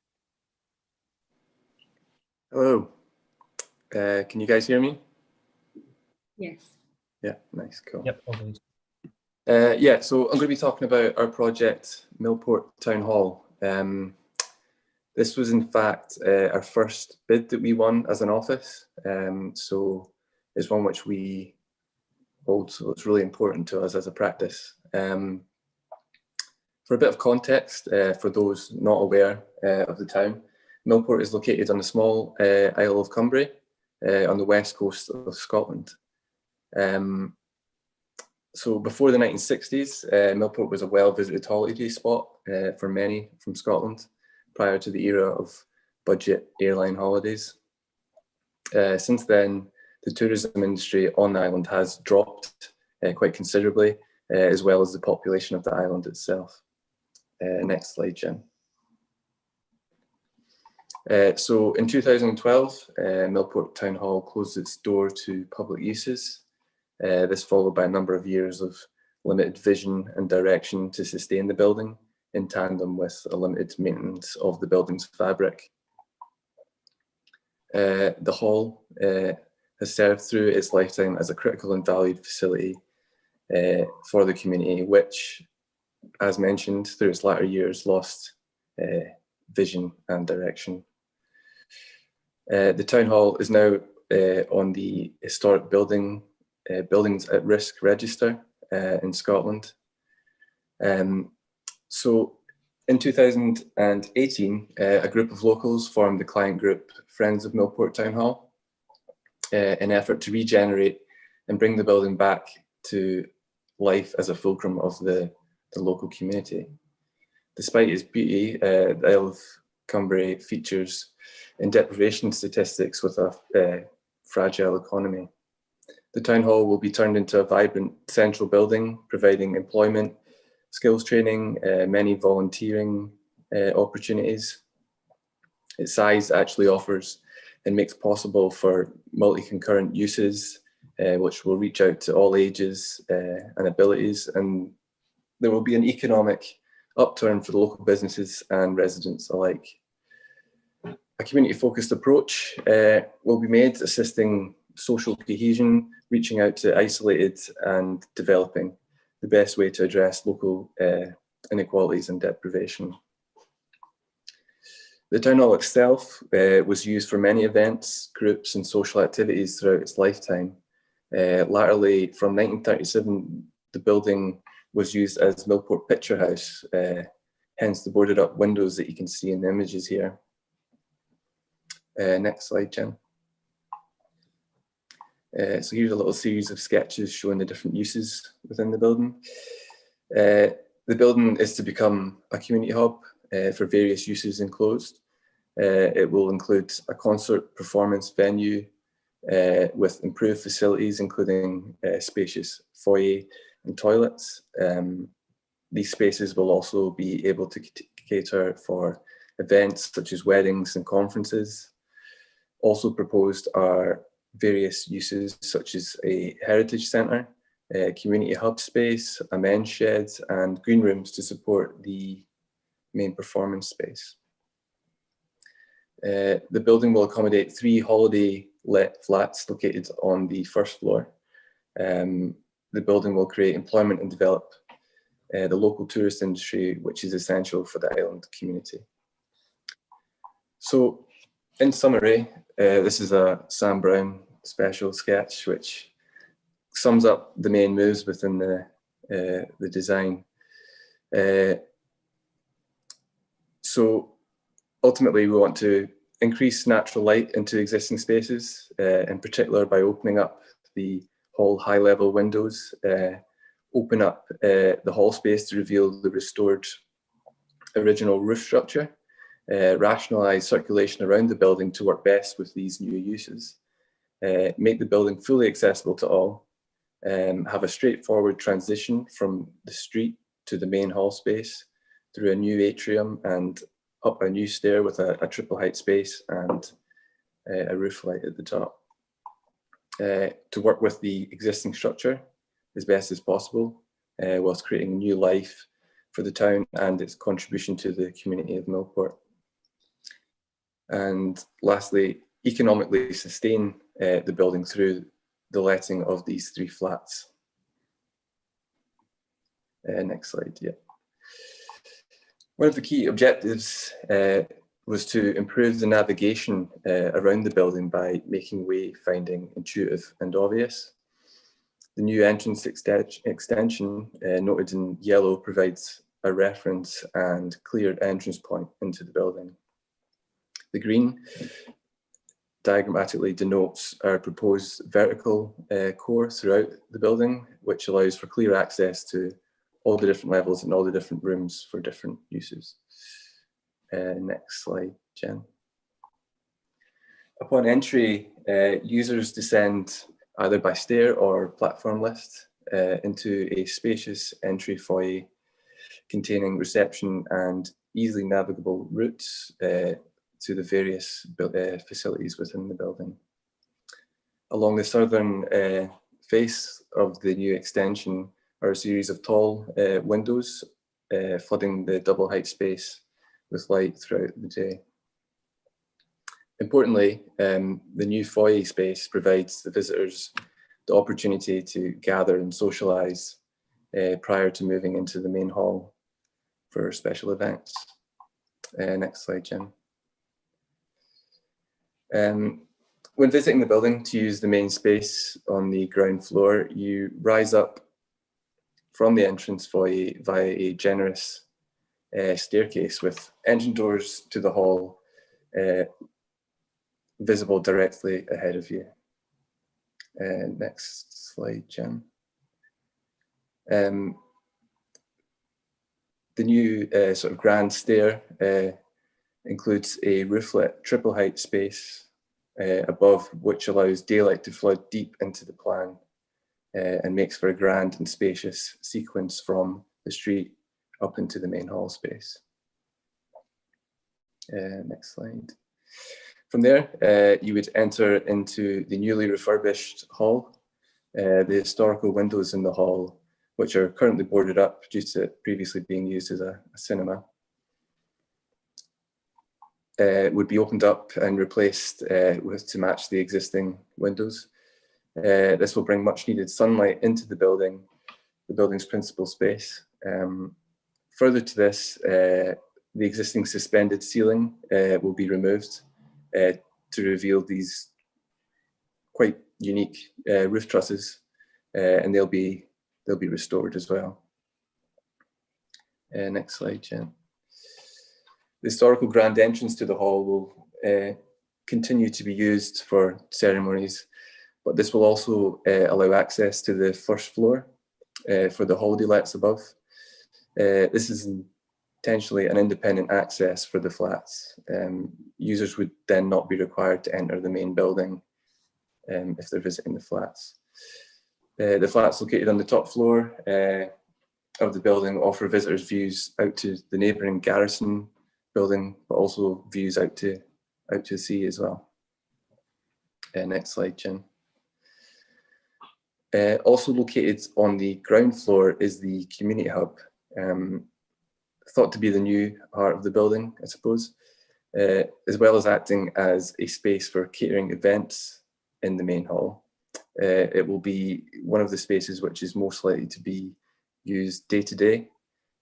Hello. Can you guys hear me? Yes. Yeah, nice, cool. Yep, all good. Yeah, so I'm going to be talking about our project, Millport Town Hall. This was in fact our first bid that we won as an office. So it's one which we hold, so it's really important to us as a practice. For a bit of context, for those not aware of the town, Millport is located on the small Isle of Cumbrae on the west coast of Scotland. So before the 1960s, Millport was a well-visited holiday spot for many from Scotland, prior to the era of budget airline holidays. Since then, the tourism industry on the island has dropped quite considerably, as well as the population of the island itself. Next slide, Jen. So in 2012, Millport Town Hall closed its door to public uses. This followed by a number of years of limited vision and direction to sustain the building, in tandem with a limited maintenance of the building's fabric. The hall has served through its lifetime as a critical and valued facility for the community, which, as mentioned, through its latter years lost vision and direction. The town hall is now on the historic buildings at risk register in Scotland. So in 2018, a group of locals formed the client group Friends of Millport Town Hall in an effort to regenerate and bring the building back to life as a fulcrum of the local community. Despite its beauty, the Isle of Cumbria features in deprivation statistics with a fragile economy. The town hall will be turned into a vibrant central building, providing employment, skills training, many volunteering opportunities. Its size actually offers and makes possible for multi-concurrent uses, which will reach out to all ages and abilities, and there will be an economic upturn for the local businesses and residents alike. A community-focused approach will be made, assisting social cohesion, reaching out to isolated and developing the best way to address local inequalities and deprivation. The town hall itself was used for many events, groups and social activities throughout its lifetime. Latterly, from 1937, the building was used as Millport Picture House, hence the boarded up windows that you can see in the images here. Next slide, Jen. So here's a little series of sketches showing the different uses within the building. The building is to become a community hub for various uses enclosed. It will include a concert performance venue with improved facilities, including spacious foyer and toilets. These spaces will also be able to cater for events such as weddings and conferences. Also proposed are various uses such as a heritage centre, a community hub space, a men's shed, and green rooms to support the main performance space. The building will accommodate 3 holiday let flats located on the first floor. The building will create employment and develop the local tourist industry, which is essential for the island community. So, in summary, this is a Sam Brown special sketch, which sums up the main moves within the design. So ultimately, we want to increase natural light into existing spaces, in particular by opening up the hall high-level windows, open up the hall space to reveal the restored original roof structure, rationalise circulation around the building to work best with these new uses, make the building fully accessible to all, have a straightforward transition from the street to the main hall space through a new atrium and up a new stair with a triple height space and a roof light at the top. To work with the existing structure as best as possible, whilst creating new life for the town and its contribution to the community of Millport. And lastly, economically sustain the building through the letting of these 3 flats. Next slide, yeah. One of the key objectives was to improve the navigation around the building by making wayfinding intuitive and obvious. The new entrance extension, noted in yellow, provides a reference and clear entrance point into the building. The green diagrammatically denotes our proposed vertical core throughout the building, which allows for clear access to all the different levels and all the different rooms for different uses. Next slide, Jen. Upon entry, users descend either by stair or platform lift into a spacious entry foyer containing reception and easily navigable routes to the various facilities within the building. Along the southern face of the new extension are a series of tall windows flooding the double height space with light throughout the day. Importantly, the new foyer space provides the visitors the opportunity to gather and socialise prior to moving into the main hall for special events. Next slide, Jen. When visiting the building to use the main space on the ground floor, you rise up from the entrance foyer via a generous staircase with engine doors to the hall visible directly ahead of you. Next slide, Jen. The new sort of grand stair includes a rooflet triple height space above, which allows daylight to flood deep into the plan and makes for a grand and spacious sequence from the street up into the main hall space. Next slide. From there, you would enter into the newly refurbished hall. The historical windows in the hall, which are currently boarded up due to it previously being used as a cinema, would be opened up and replaced to match the existing windows. This will bring much needed sunlight into the building's principal space. Further to this, the existing suspended ceiling will be removed to reveal these quite unique roof trusses, and they'll be restored as well. Next slide, Jen. The historical grand entrance to the hall will continue to be used for ceremonies, but this will also allow access to the first floor for the holiday lets above. This is potentially an independent access for the flats. Users would then not be required to enter the main building if they're visiting the flats. The flats located on the top floor of the building offer visitors views out to the neighbouring garrison building, but also views out to the sea as well. Next slide, Jen. Also located on the ground floor is the community hub, thought to be the new heart of the building, I suppose, as well as acting as a space for catering events in the main hall. It will be one of the spaces which is most likely to be used day to day,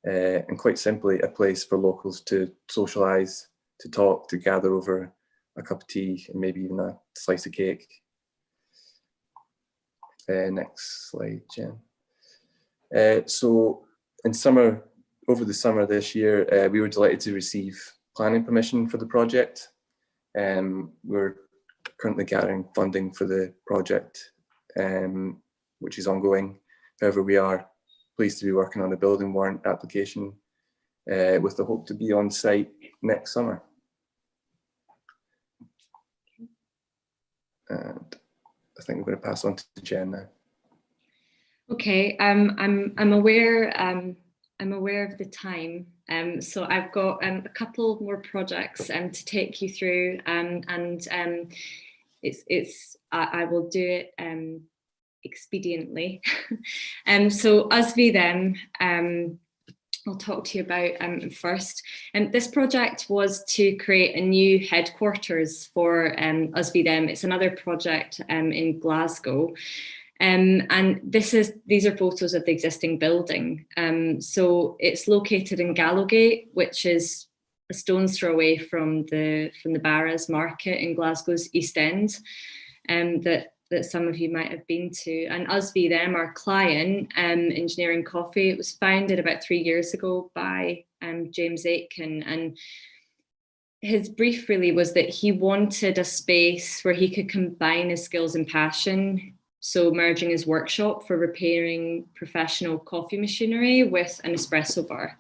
and quite simply a place for locals to socialise, to talk, to gather over a cup of tea and maybe even a slice of cake. Next slide, Jen. So over the summer this year, we were delighted to receive planning permission for the project. We're currently gathering funding for the project, which is ongoing. However, we are pleased to be working on a building warrant application with the hope to be on site next summer. And I think I'm going to pass on to Jen now. Okay, I'm aware of the time, so I've got a couple more projects to take you through, and I will do it expediently. So us v them, I'll talk to you about first. This project was to create a new headquarters for us v them. It's another project in Glasgow. And these are photos of the existing building. So it's located in Gallowgate, which is a stone's throw away from the Barras Market in Glasgow's East End, that some of you might have been to. And us v them, our client, Engineering Coffee, it was founded about 3 years ago by James Aitken, and his brief really was that he wanted a space where he could combine his skills and passion. So merging his workshop for repairing professional coffee machinery with an espresso bar.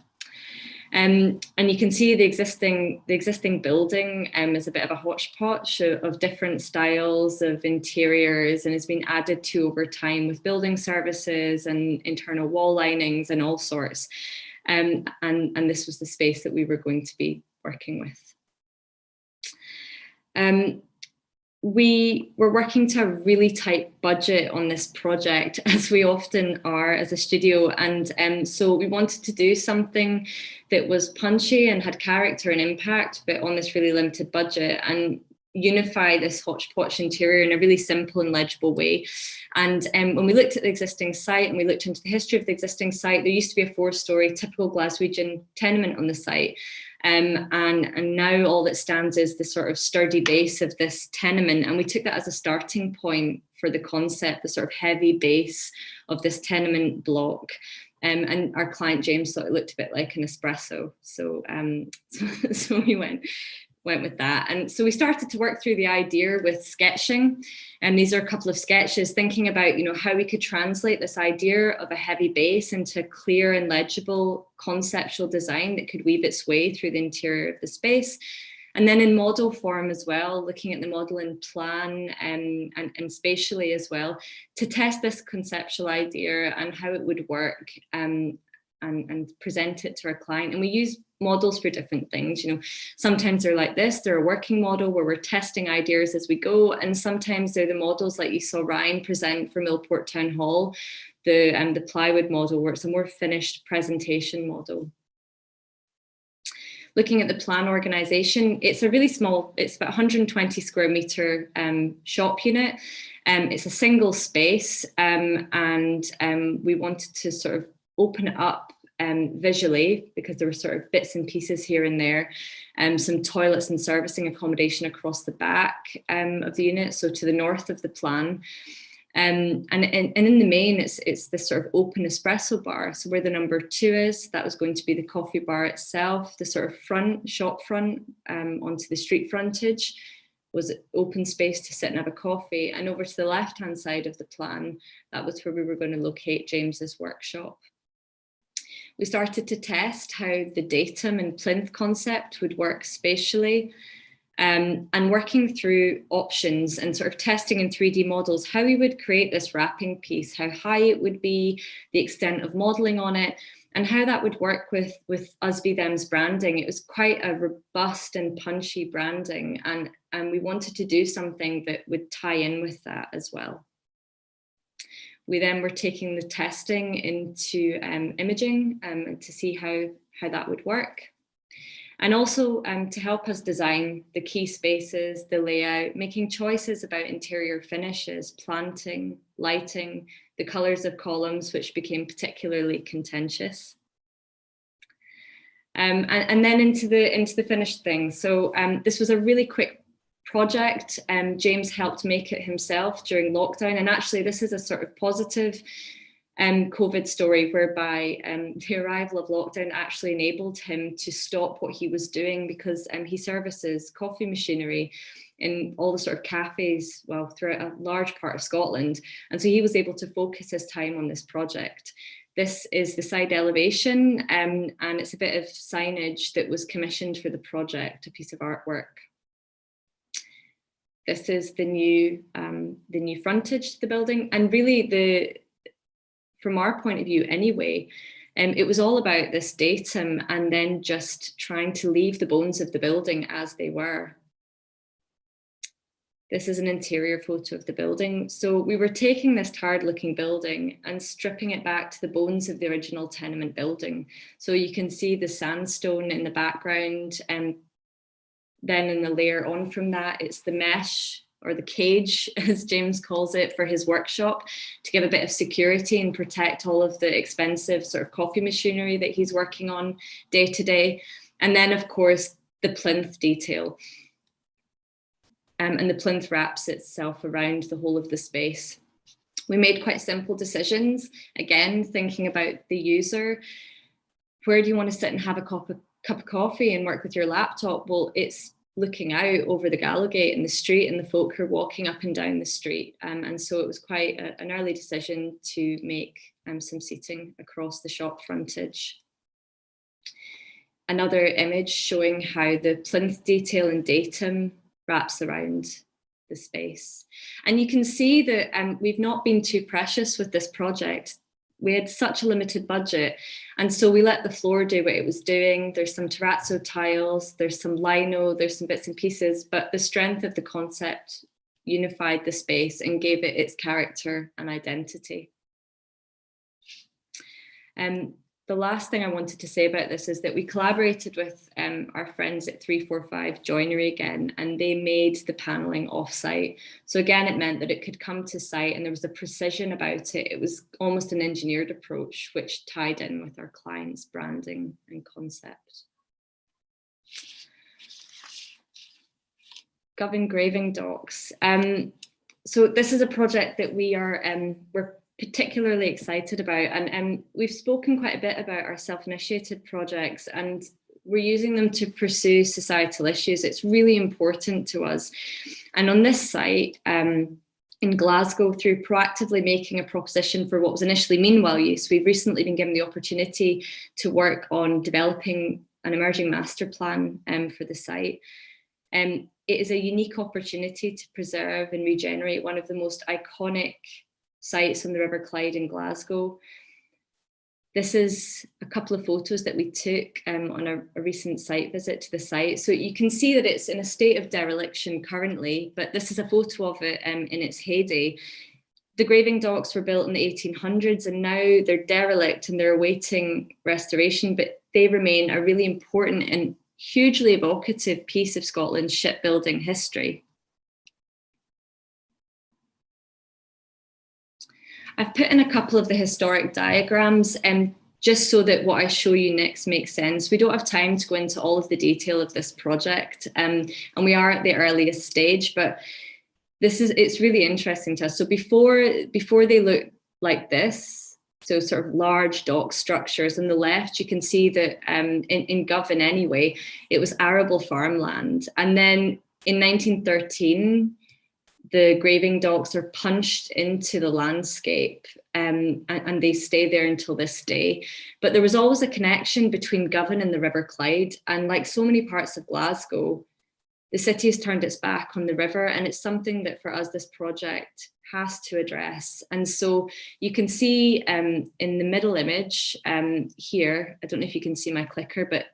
And you can see the existing building is a bit of a hodgepodge of different styles of interiors, and has been added to over time with building services and internal wall linings and all sorts. And this was the space that we were going to be working with. We were working to a really tight budget on this project, as we often are as a studio, and so we wanted to do something that was punchy and had character and impact, but on this really limited budget, and unify this hodgepodge interior in a really simple and legible way. And when we looked at the existing site and we looked into the history of the existing site, there used to be a 4-storey typical Glaswegian tenement on the site. And now all that stands is the sort of sturdy base of this tenement. And we took that as a starting point for the concept, the sort of heavy base of this tenement block. And our client, James, thought it looked a bit like an espresso. So we went with that. And so we started to work through the idea with sketching. And these are a couple of sketches thinking about, how we could translate this idea of a heavy base into clear and legible conceptual design that could weave its way through the interior of the space. And then in model form as well, looking at the model in plan and spatially as well, to test this conceptual idea and how it would work and present it to our client. And we use models for different things. You know, sometimes they're like this, they're a working model where we're testing ideas as we go. And sometimes they're the models like you saw Ryan present for Millport Town Hall, the plywood model, where it's a more finished presentation model. Looking at the plan organisation, it's a really small, it's about 120 square metre shop unit. It's a single space and we wanted to sort of open it up visually, because there were sort of bits and pieces here and there, some toilets and servicing accommodation across the back of the unit, so to the north of the plan. And in the main, it's this sort of open espresso bar. So where the number 2 is, that was going to be the coffee bar itself. The sort of front, shop front onto the street frontage was open space to sit and have a coffee. And over to the left-hand side of the plan, that was where we were going to locate James's workshop. We started to test how the datum and plinth concept would work spatially. And working through options and sort of testing in 3D models, how we would create this wrapping piece, how high it would be, the extent of modelling on it, and how that would work with Us Be Them's branding. It was quite a robust and punchy branding, and we wanted to do something that would tie in with that as well. We then were taking the testing into imaging to see how that would work. And also to help us design the key spaces, the layout, making choices about interior finishes, planting, lighting, the colours of columns, which became particularly contentious. And then into the finished things. So this was a really quick project. James helped make it himself during lockdown. And actually, this is a sort of positive COVID story whereby the arrival of lockdown actually enabled him to stop what he was doing, because he services coffee machinery in all the sort of cafes, well, throughout a large part of Scotland. And so he was able to focus his time on this project. This is the side elevation, and it's a bit of signage that was commissioned for the project, a piece of artwork. This is the new frontage to the building, and really from our point of view anyway, it was all about this datum and then just trying to leave the bones of the building as they were. This is an interior photo of the building. So we were taking this tired looking building and stripping it back to the bones of the original tenement building. So you can see the sandstone in the background, and then in the layer on from that, it's the mesh, or the cage, as James calls it, for his workshop, to give a bit of security and protect all of the expensive sort of coffee machinery that he's working on day to day. And then, of course, the plinth detail. And the plinth wraps itself around the whole of the space. We made quite simple decisions, again, thinking about the user. Where do you want to sit and have a cup of coffee and work with your laptop? Well, it's looking out over the Gallowgate and the street and the folk who are walking up and down the street. And so it was quite an early decision to make some seating across the shop frontage. Another image showing how the plinth detail and datum wraps around the space. And you can see that we've not been too precious with this project. We had such a limited budget, and so we let the floor do what it was doing. There's some terrazzo tiles, there's some lino, there's some bits and pieces, but the strength of the concept unified the space and gave it its character and identity. The last thing I wanted to say about this is that we collaborated with our friends at 345 Joinery again, and they made the panelling offsite. So again, it meant that it could come to site and there was a precision about it. It was almost an engineered approach, which tied in with our client's branding and concept. Gov engraving docks. So this is a project that we're particularly excited about, and we've spoken quite a bit about our self-initiated projects, and we're using them to pursue societal issues. It's really important to us. And on this site in Glasgow, through proactively making a proposition for what was initially meanwhile use, we've recently been given the opportunity to work on developing an emerging master plan for the site. It is a unique opportunity to preserve and regenerate one of the most iconic sites on the River Clyde in Glasgow. This is a couple of photos that we took on a recent site visit to the site. So you can see that it's in a state of dereliction currently, but this is a photo of it in its heyday. The graving docks were built in the 1800s and now they're derelict and they're awaiting restoration, but they remain a really important and hugely evocative piece of Scotland's shipbuilding history. I've put in a couple of the historic diagrams just so that what I show you next makes sense. We don't have time to go into all of the detail of this project, and we are at the earliest stage, but it's really interesting to us. So before they look like this, so sort of large dock structures on the left, you can see that in Govan anyway, it was arable farmland. And then in 1913, the graving docks are punched into the landscape and they stay there until this day. But there was always a connection between Govan and the River Clyde. And like so many parts of Glasgow, the city has turned its back on the river, and it's something that for us, this project has to address. And so you can see in the middle image here, I don't know if you can see my clicker, but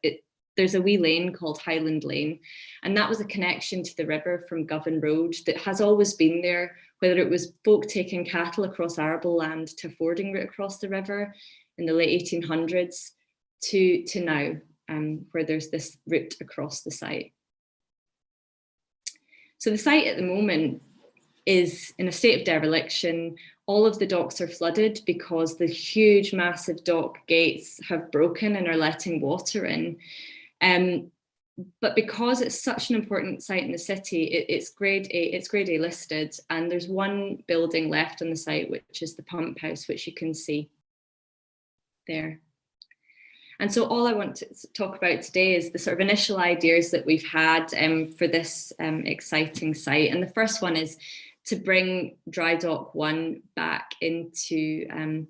there's a wee lane called Highland Lane. And that was a connection to the river from Govan Road that has always been there, whether it was folk taking cattle across arable land to a fording route across the river in the late 1800s to now, where there's this route across the site. So the site at the moment is in a state of dereliction. All of the docks are flooded because the huge, massive dock gates have broken and are letting water in. But because it's such an important site in the city, it's grade A listed, and there's one building left on the site, which is the pump house, which you can see there. And so all I want to talk about today is the sort of initial ideas that we've had for this exciting site. And the first one is to bring Dry Dock 1 back into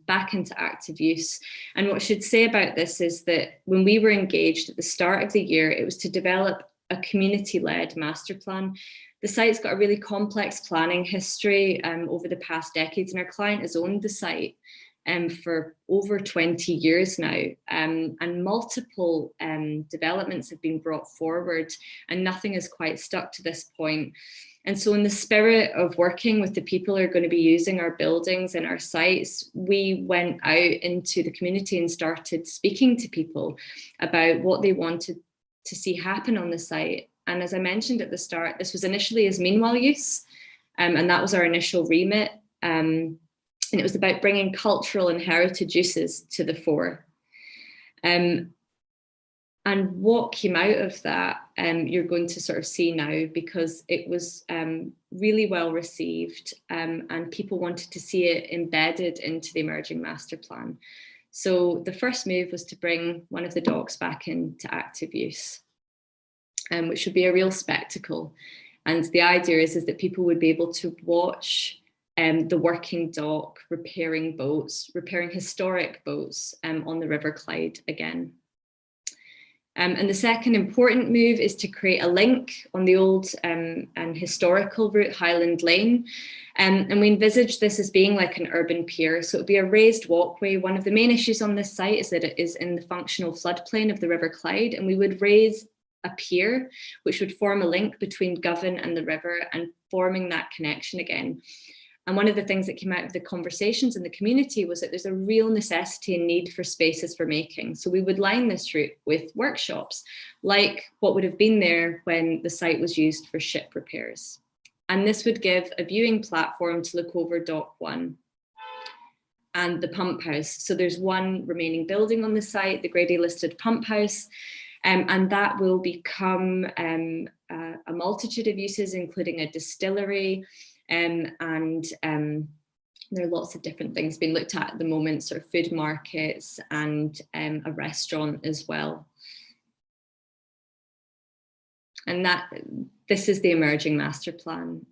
active use. And what I should say about this is that when we were engaged at the start of the year, it was to develop a community-led master plan. The site's got a really complex planning history over the past decades, and our client has owned the site for over 20 years now, and multiple developments have been brought forward, and nothing is quite stuck to this point. And so in the spirit of working with the people who are going to be using our buildings and our sites, we went out into the community and started speaking to people about what they wanted to see happen on the site. And as I mentioned at the start, this was initially as meanwhile use, and that was our initial remit. And it was about bringing cultural and heritage uses to the fore. And what came out of that, you're going to sort of see now, because it was really well received, and people wanted to see it embedded into the emerging master plan. So the first move was to bring one of the docks back into active use, which would be a real spectacle. And the idea is that people would be able to watch the working dock repairing historic boats on the River Clyde again. And the second important move is to create a link on the old and historical route, Highland Lane. And we envisage this as being like an urban pier. So it would be a raised walkway. One of the main issues on this site is that it is in the functional floodplain of the River Clyde, and we would raise a pier, which would form a link between Govan and the river and forming that connection again. And one of the things that came out of the conversations in the community was that there's a real necessity and need for spaces for making. So we would line this route with workshops, like what would have been there when the site was used for ship repairs. And this would give a viewing platform to look over Dock 1 and the pump house. So there's one remaining building on the site, the Grade A listed pump house, and that will become a multitude of uses, including a distillery, and there are lots of different things being looked at the moment, sort of food markets and a restaurant as well. And this is the emerging master plan.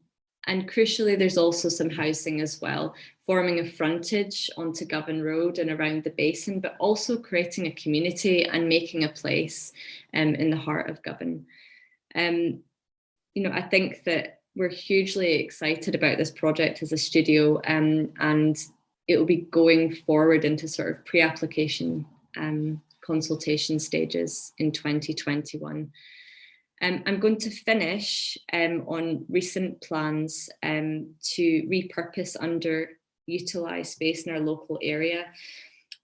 And crucially, there's also some housing as well, forming a frontage onto Govan Road and around the basin, but also creating a community and making a place in the heart of Govan. I think that we're hugely excited about this project as a studio, and it will be going forward into sort of pre-application consultation stages in 2021. I'm going to finish on recent plans to repurpose underutilised space in our local area,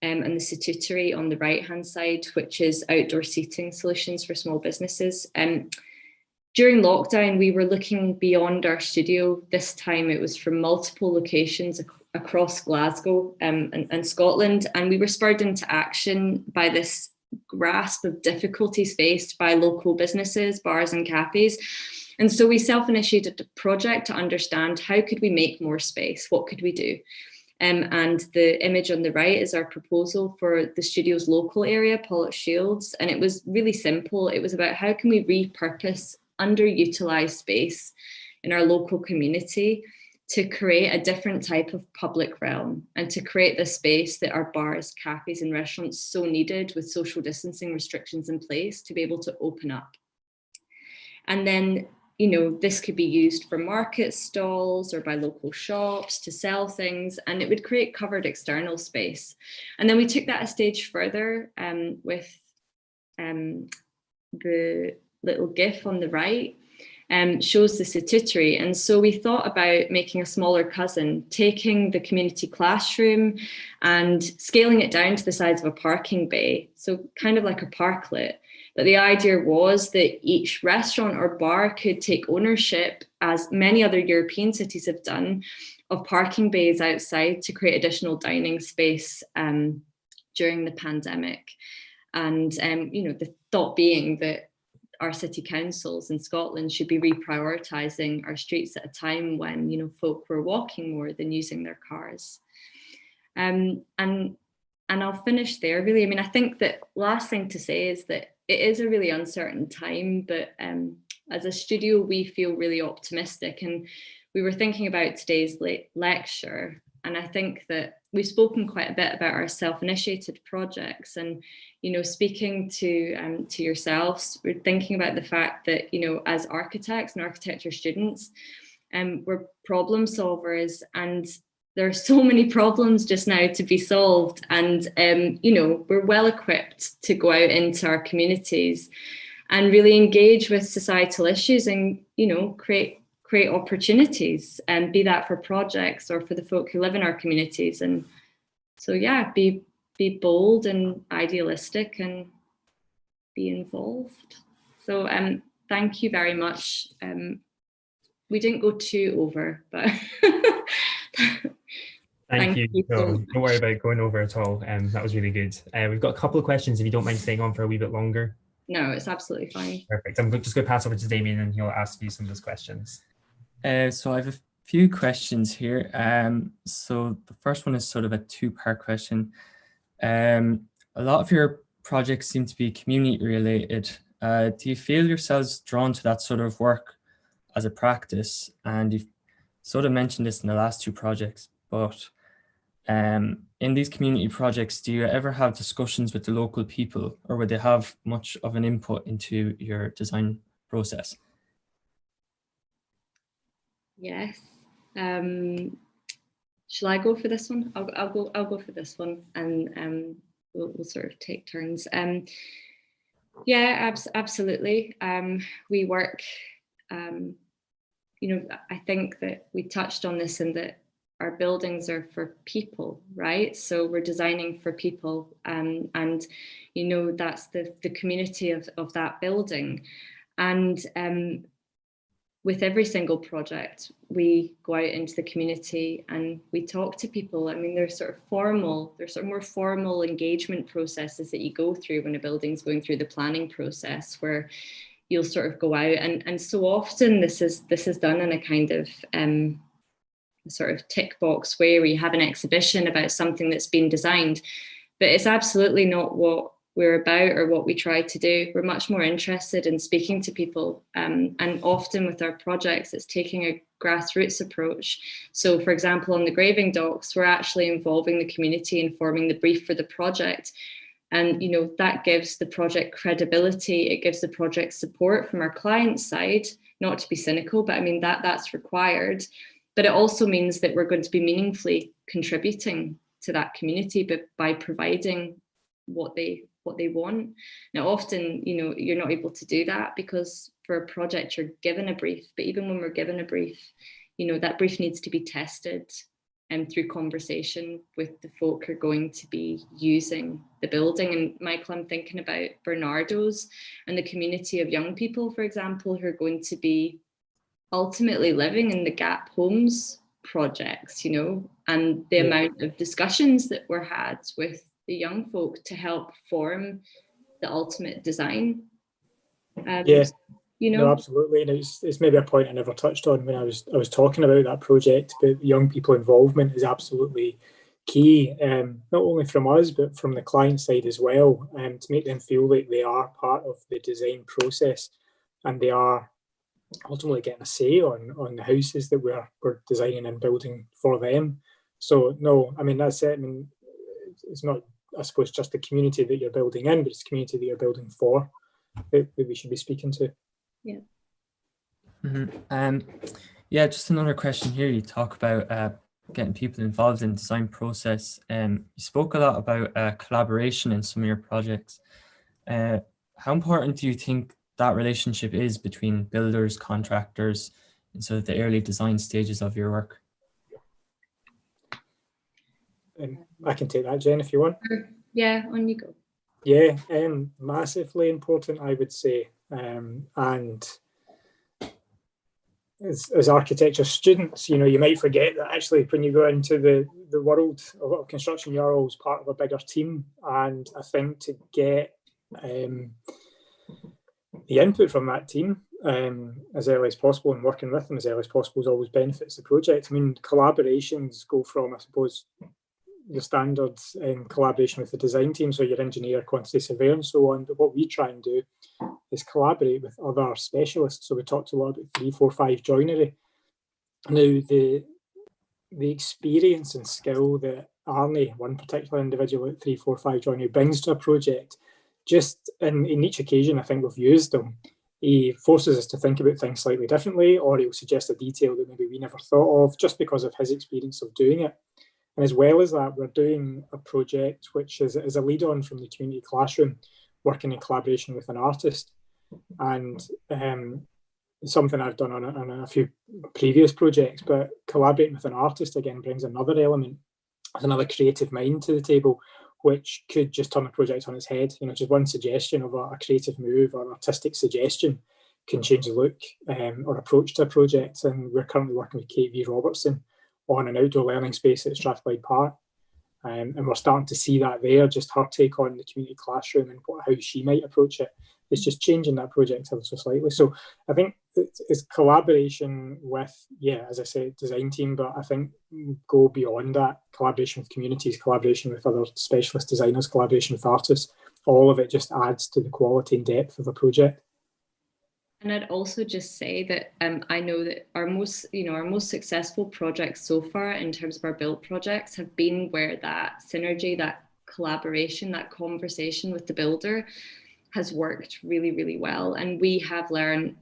and the statutory on the right-hand side, which is outdoor seating solutions for small businesses. During lockdown, we were looking beyond our studio. This time it was from multiple locations across Glasgow and Scotland, and we were spurred into action by this grasp of difficulties faced by local businesses, bars and cafes. And so we self-initiated a project to understand how could we make more space, what could we do? And the image on the right is our proposal for the studio's local area, Pollock Shields. And it was really simple. It was about how can we repurpose underutilised space in our local community to create a different type of public realm and to create the space that our bars, cafes and restaurants so needed with social distancing restrictions in place to be able to open up. And then, this could be used for market stalls or by local shops to sell things, and it would create covered external space. And then we took that a stage further with the little GIF on the right. Shows the statutory. And so we thought about making a smaller cousin, taking the community classroom and scaling it down to the size of a parking bay. So kind of like a parklet. But the idea was that each restaurant or bar could take ownership, as many other European cities have done, of parking bays outside to create additional dining space during the pandemic. And, the thought being that our city councils in Scotland should be reprioritising our streets at a time when, folk were walking more than using their cars. And I'll finish there, really. I mean, I think that last thing to say is that it is a really uncertain time, but as a studio, we feel really optimistic. And we were thinking about today's lecture, and I think that we've spoken quite a bit about our self-initiated projects, and speaking to yourselves, we're thinking about the fact that as architects and architecture students, we're problem solvers, and there are so many problems just now to be solved, and we're well equipped to go out into our communities and really engage with societal issues and create opportunities, and be that for projects or for the folk who live in our communities. And so be bold and idealistic and be involved. So thank you very much. We didn't go too over, but Thank you. So don't worry about going over at all. That was really good. We've got a couple of questions if you don't mind staying on for a wee bit longer. No, it's absolutely fine. Perfect. I'm just going to pass over to Damien and he'll ask you some of those questions. So I have a few questions here. So the first one is sort of a two-part question. A lot of your projects seem to be community related. Do you feel yourselves drawn to that sort of work as a practice? And you've sort of mentioned this in the last two projects, but in these community projects, do you ever have discussions with the local people, or would they have much of an input into your design process? Yes. Shall I go for this one? I'll go for this one, and we'll sort of take turns. Yeah, absolutely. We work. I think that we touched on this in that our buildings are for people, right? So we're designing for people, and that's the community of that building. And with every single project, we go out into the community and we talk to people. I mean, there's more formal engagement processes that you go through when a building's going through the planning process, where you'll sort of go out, and so often this is done in a kind of sort of tick box way, where you have an exhibition about something that's been designed, but it's absolutely not what we're about or what we try to do. We're much more interested in speaking to people, and often with our projects it's taking a grassroots approach. So for example, on the graving docks, we're actually involving the community and forming the brief for the project, and that gives the project credibility. It gives the project support from our client side not to be cynical, but I mean, that's required. But it also means that we're going to be meaningfully contributing to that community, but by providing what they want. Now, often, you know, you're not able to do that because for a project you're given a brief, but even when we're given a brief, you know, that brief needs to be tested through conversation with the folk who are going to be using the building. And Michael, I'm thinking about Bernardo's and the community of young people, for example, who are going to be ultimately living in the Gap Homes projects, you know, and the amount of discussions that were had with the young folk to help form the ultimate design. You know, no, absolutely, and it's maybe a point I never touched on when I was talking about that project. But young people involvement is absolutely key, not only from us but from the client side as well, to make them feel like they are part of the design process and they are ultimately getting a say on the houses that we're designing and building for them. So no, I mean, that's it. I mean, it's not, I suppose, just the community that you're building in, but it's the community that you're building for that we should be speaking to. Yeah. Mm-hmm. Yeah, just another question here. You talk about getting people involved in the design process. You spoke a lot about collaboration in some of your projects. How important do you think that relationship is between builders, contractors, and sort of the early design stages of your work? I can take that, Jen, if you want. Yeah, on you go. Yeah, massively important, I would say. And as architecture students, you know, you might forget that actually when you go into the world of construction, you're always part of a bigger team. And I think to get the input from that team as early as possible and working with them as early as possible always benefits the project. I mean, collaborations go from, I suppose, the standards in collaboration with the design team, so your engineer, quantity surveyor and so on. But what we try and do is collaborate with other specialists. So we talked a lot about 3, 4, 5 joinery. Now, the experience and skill that Arnie, one particular individual at 3, 4, 5 joinery, brings to a project, just in each occasion I think we've used them, he forces us to think about things slightly differently, or he'll suggest a detail that maybe we never thought of just because of his experience of doing it. And as well as that, we're doing a project which is a lead on from the community classroom, working in collaboration with an artist. And something I've done on a few previous projects, but collaborating with an artist again brings another element, another creative mind to the table, which could just turn a project on its head. You know, just one suggestion of a creative move or artistic suggestion can change the look or approach to a project. And we're currently working with Kate V. Robertson on an outdoor learning space at Strathclyde Park. And we're starting to see that there, just her take on the community classroom and how she might approach it. It's just changing that project ever so slightly. So I think it's collaboration with, as I said, design team, but I think go beyond that, collaboration with communities, collaboration with other specialist designers, collaboration with artists, all of it just adds to the quality and depth of a project. And I'd also just say that I know that our most successful projects so far in terms of our built projects have been where that synergy, that collaboration, that conversation with the builder has worked really, really well. And we have learned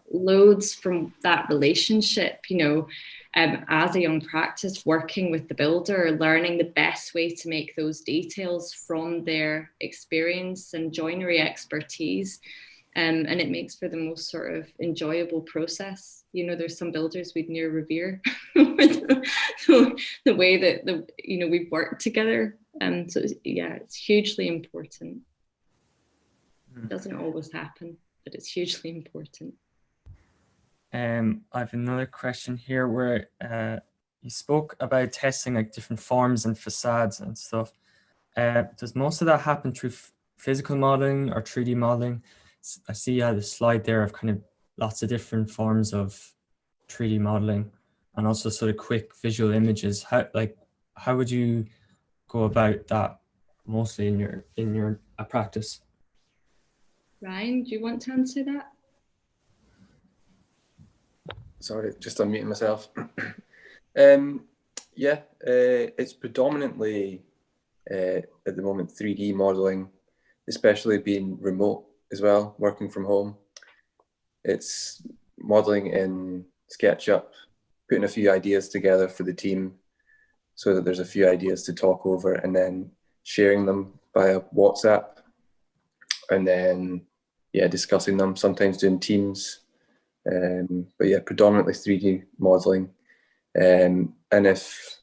loads from that relationship, you know, as a young practice, working with the builder, learning the best way to make those details from their experience and joinery expertise. And it makes for the most sort of enjoyable process. You know, there's some builders we'd near revere the way that we've worked together. So it's hugely important. It doesn't always happen, but it's hugely important. I have another question here where you spoke about testing like different forms and facades and stuff. Does most of that happen through physical modeling or 3D modeling? I see you had a slide there of kind of lots of different forms of 3D modeling and also sort of quick visual images. How would you go about that mostly in your practice? Ryan, do you want to answer that? Sorry, just unmuting myself. It's predominantly at the moment 3D modeling, especially being remote as well, working from home. It's modelling in SketchUp, putting a few ideas together for the team so that there's a few ideas to talk over, and then sharing them via WhatsApp, and then discussing them, sometimes doing teams. But yeah, predominantly 3D modelling. And if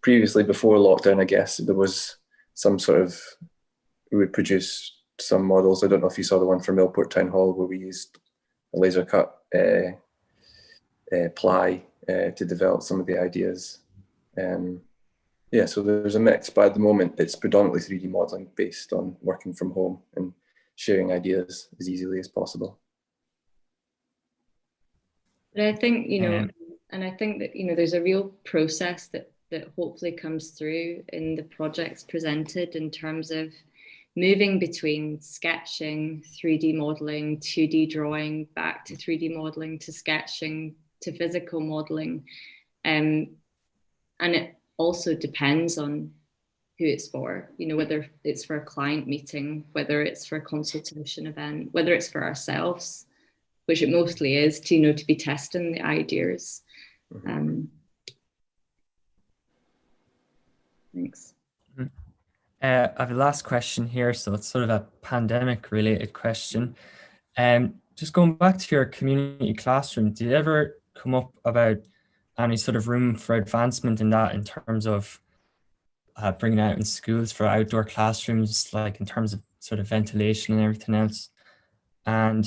previously, before lockdown, I guess there was some sort of, we would produce some models. I don't know if you saw the one for Millport Town Hall where we used a laser cut ply to develop some of the ideas. So there's a mix, but at the moment it's predominantly 3D modelling based on working from home and sharing ideas as easily as possible. But I think, and I think that, there's a real process that hopefully comes through in the projects presented in terms of moving between sketching, 3D modelling, 2D drawing, back to 3D modelling, to sketching, to physical modelling. And it also depends on who it's for, whether it's for a client meeting, whether it's for a consultation event, whether it's for ourselves, which it mostly is, to be testing the ideas. Thanks. I have a last question here, so it's sort of a pandemic related question. Just going back to your community classroom, did it ever come up about any sort of room for advancement in that, in terms of bringing out in schools for outdoor classrooms, like in terms of sort of ventilation and everything else? And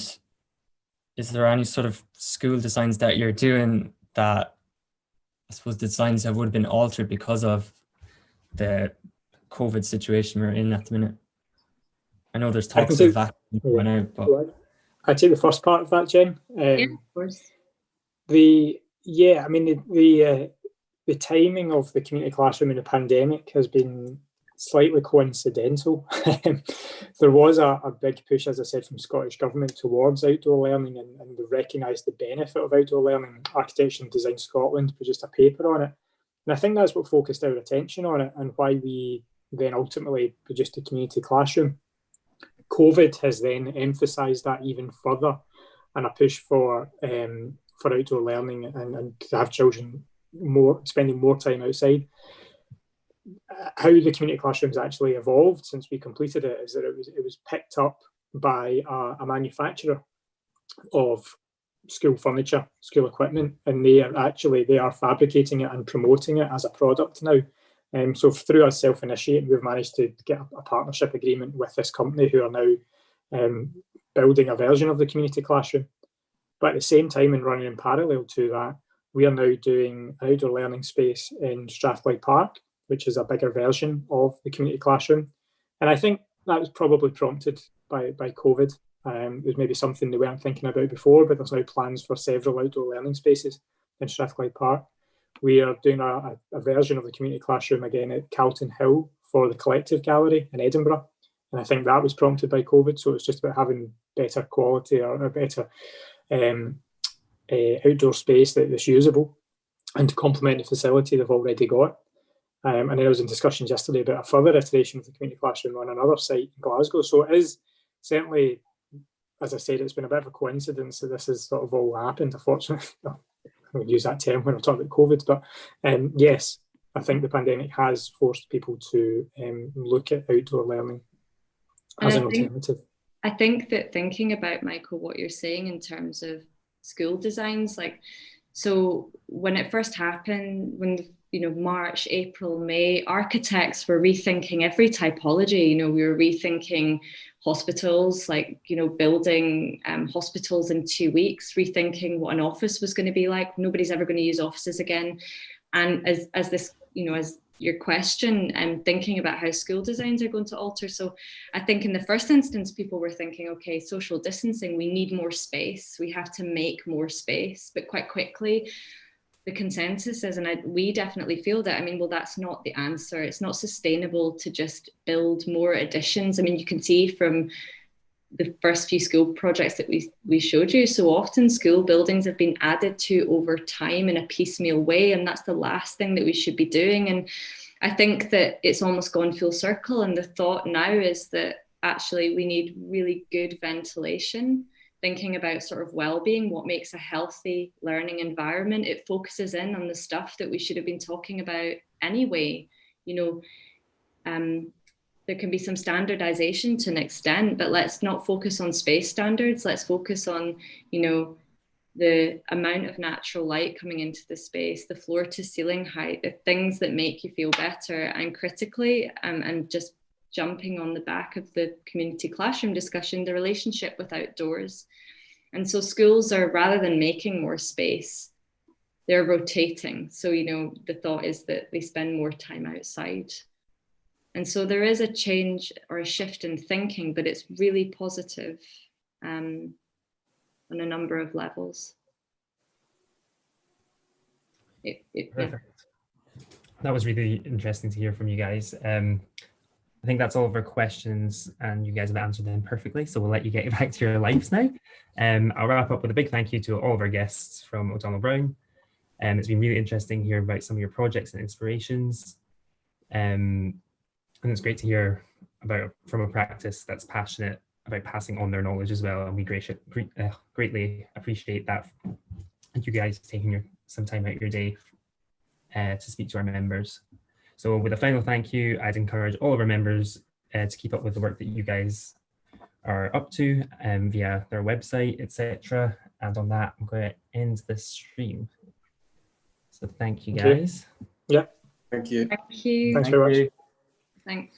is there any sort of school designs that you're doing that, I suppose, designs that would have been altered because of the COVID situation we're in at the minute? I know there's talks of vaccine going out, but I take the first part of that, Jen. Yeah, of course. The timing of the community classroom in the pandemic has been slightly coincidental. There was a big push, as I said, from Scottish Government towards outdoor learning, and they recognised the benefit of outdoor learning. Architecture and Design Scotland produced a paper on it. And I think that's what focused our attention on it, and why we then ultimately produced a community classroom. COVID has then emphasised that even further, and a push for outdoor learning and to have children spending more time outside. How the community classrooms actually evolved since we completed it is that it was picked up by a manufacturer of school furniture, school equipment, and they are fabricating it and promoting it as a product now. So through us self-initiating, we've managed to get a partnership agreement with this company, who are now building a version of the community classroom. But at the same time, and running in parallel to that, we are now doing an outdoor learning space in Strathclyde Park, which is a bigger version of the community classroom. And I think that was probably prompted by COVID. It was maybe something they weren't thinking about before, but there's now plans for several outdoor learning spaces in Strathclyde Park. We are doing a version of the community classroom again at Calton Hill for the Collective Gallery in Edinburgh. And I think that was prompted by COVID. So it's just about having better quality or a better outdoor space that's usable and to complement the facility they've already got. And then I was in discussions yesterday about a further iteration of the community classroom on another site in Glasgow. So it is certainly, as I said, it's been a bit of a coincidence that this has sort of all happened, unfortunately. I would use that term when I'm talking about COVID, but yes, I think the pandemic has forced people to look at outdoor learning as an alternative. I think that thinking about, Michael, what you're saying in terms of school designs, so when it first happened, when March, April, May, architects were rethinking every typology. We were rethinking hospitals, building hospitals in 2 weeks, rethinking what an office was going to be like. Nobody's ever going to use offices again. And as this, as your question, and thinking about how school designs are going to alter. So I think in the first instance, people were thinking, okay, social distancing, we need more space. We have to make more space. But quite quickly, the consensus is, and we definitely feel that, that's not the answer. It's not sustainable to just build more additions. You can see from the first few school projects that we showed you, so often school buildings have been added to over time in a piecemeal way, and that's the last thing that we should be doing. And I think that it's almost gone full circle, and the thought now is that actually we need really good ventilation thinking about sort of well-being, what makes a healthy learning environment, it focuses in on the stuff that we should have been talking about anyway. You know, there can be some standardization to an extent, but let's not focus on space standards. Let's focus on, you know, the amount of natural light coming into the space, the floor to ceiling height, the things that make you feel better. And critically, and just jumping on the back of the community classroom discussion, the relationship with outdoors. And so schools are, rather than making more space, they're rotating. So, you know, the thought is that they spend more time outside. And so there is a change or a shift in thinking, but it's really positive on a number of levels. Perfect. Yeah. That was really interesting to hear from you guys. I think that's all of our questions, and you guys have answered them perfectly. So we'll let you get back to your lives now. I'll wrap up with a big thank you to all of our guests from O'Donnell-Brown. It's been really interesting hearing about some of your projects and inspirations. And it's great to hear about from a practice that's passionate about passing on their knowledge as well. And we greatly appreciate that. Thank you guys for taking some time out of your day to speak to our members. So with a final thank you, I'd encourage all of our members to keep up with the work that you guys are up to via their website, etc. And on that, I'm going to end this stream. So thank you guys. Yeah. Thank you. Thank you. Thanks very much. Thanks.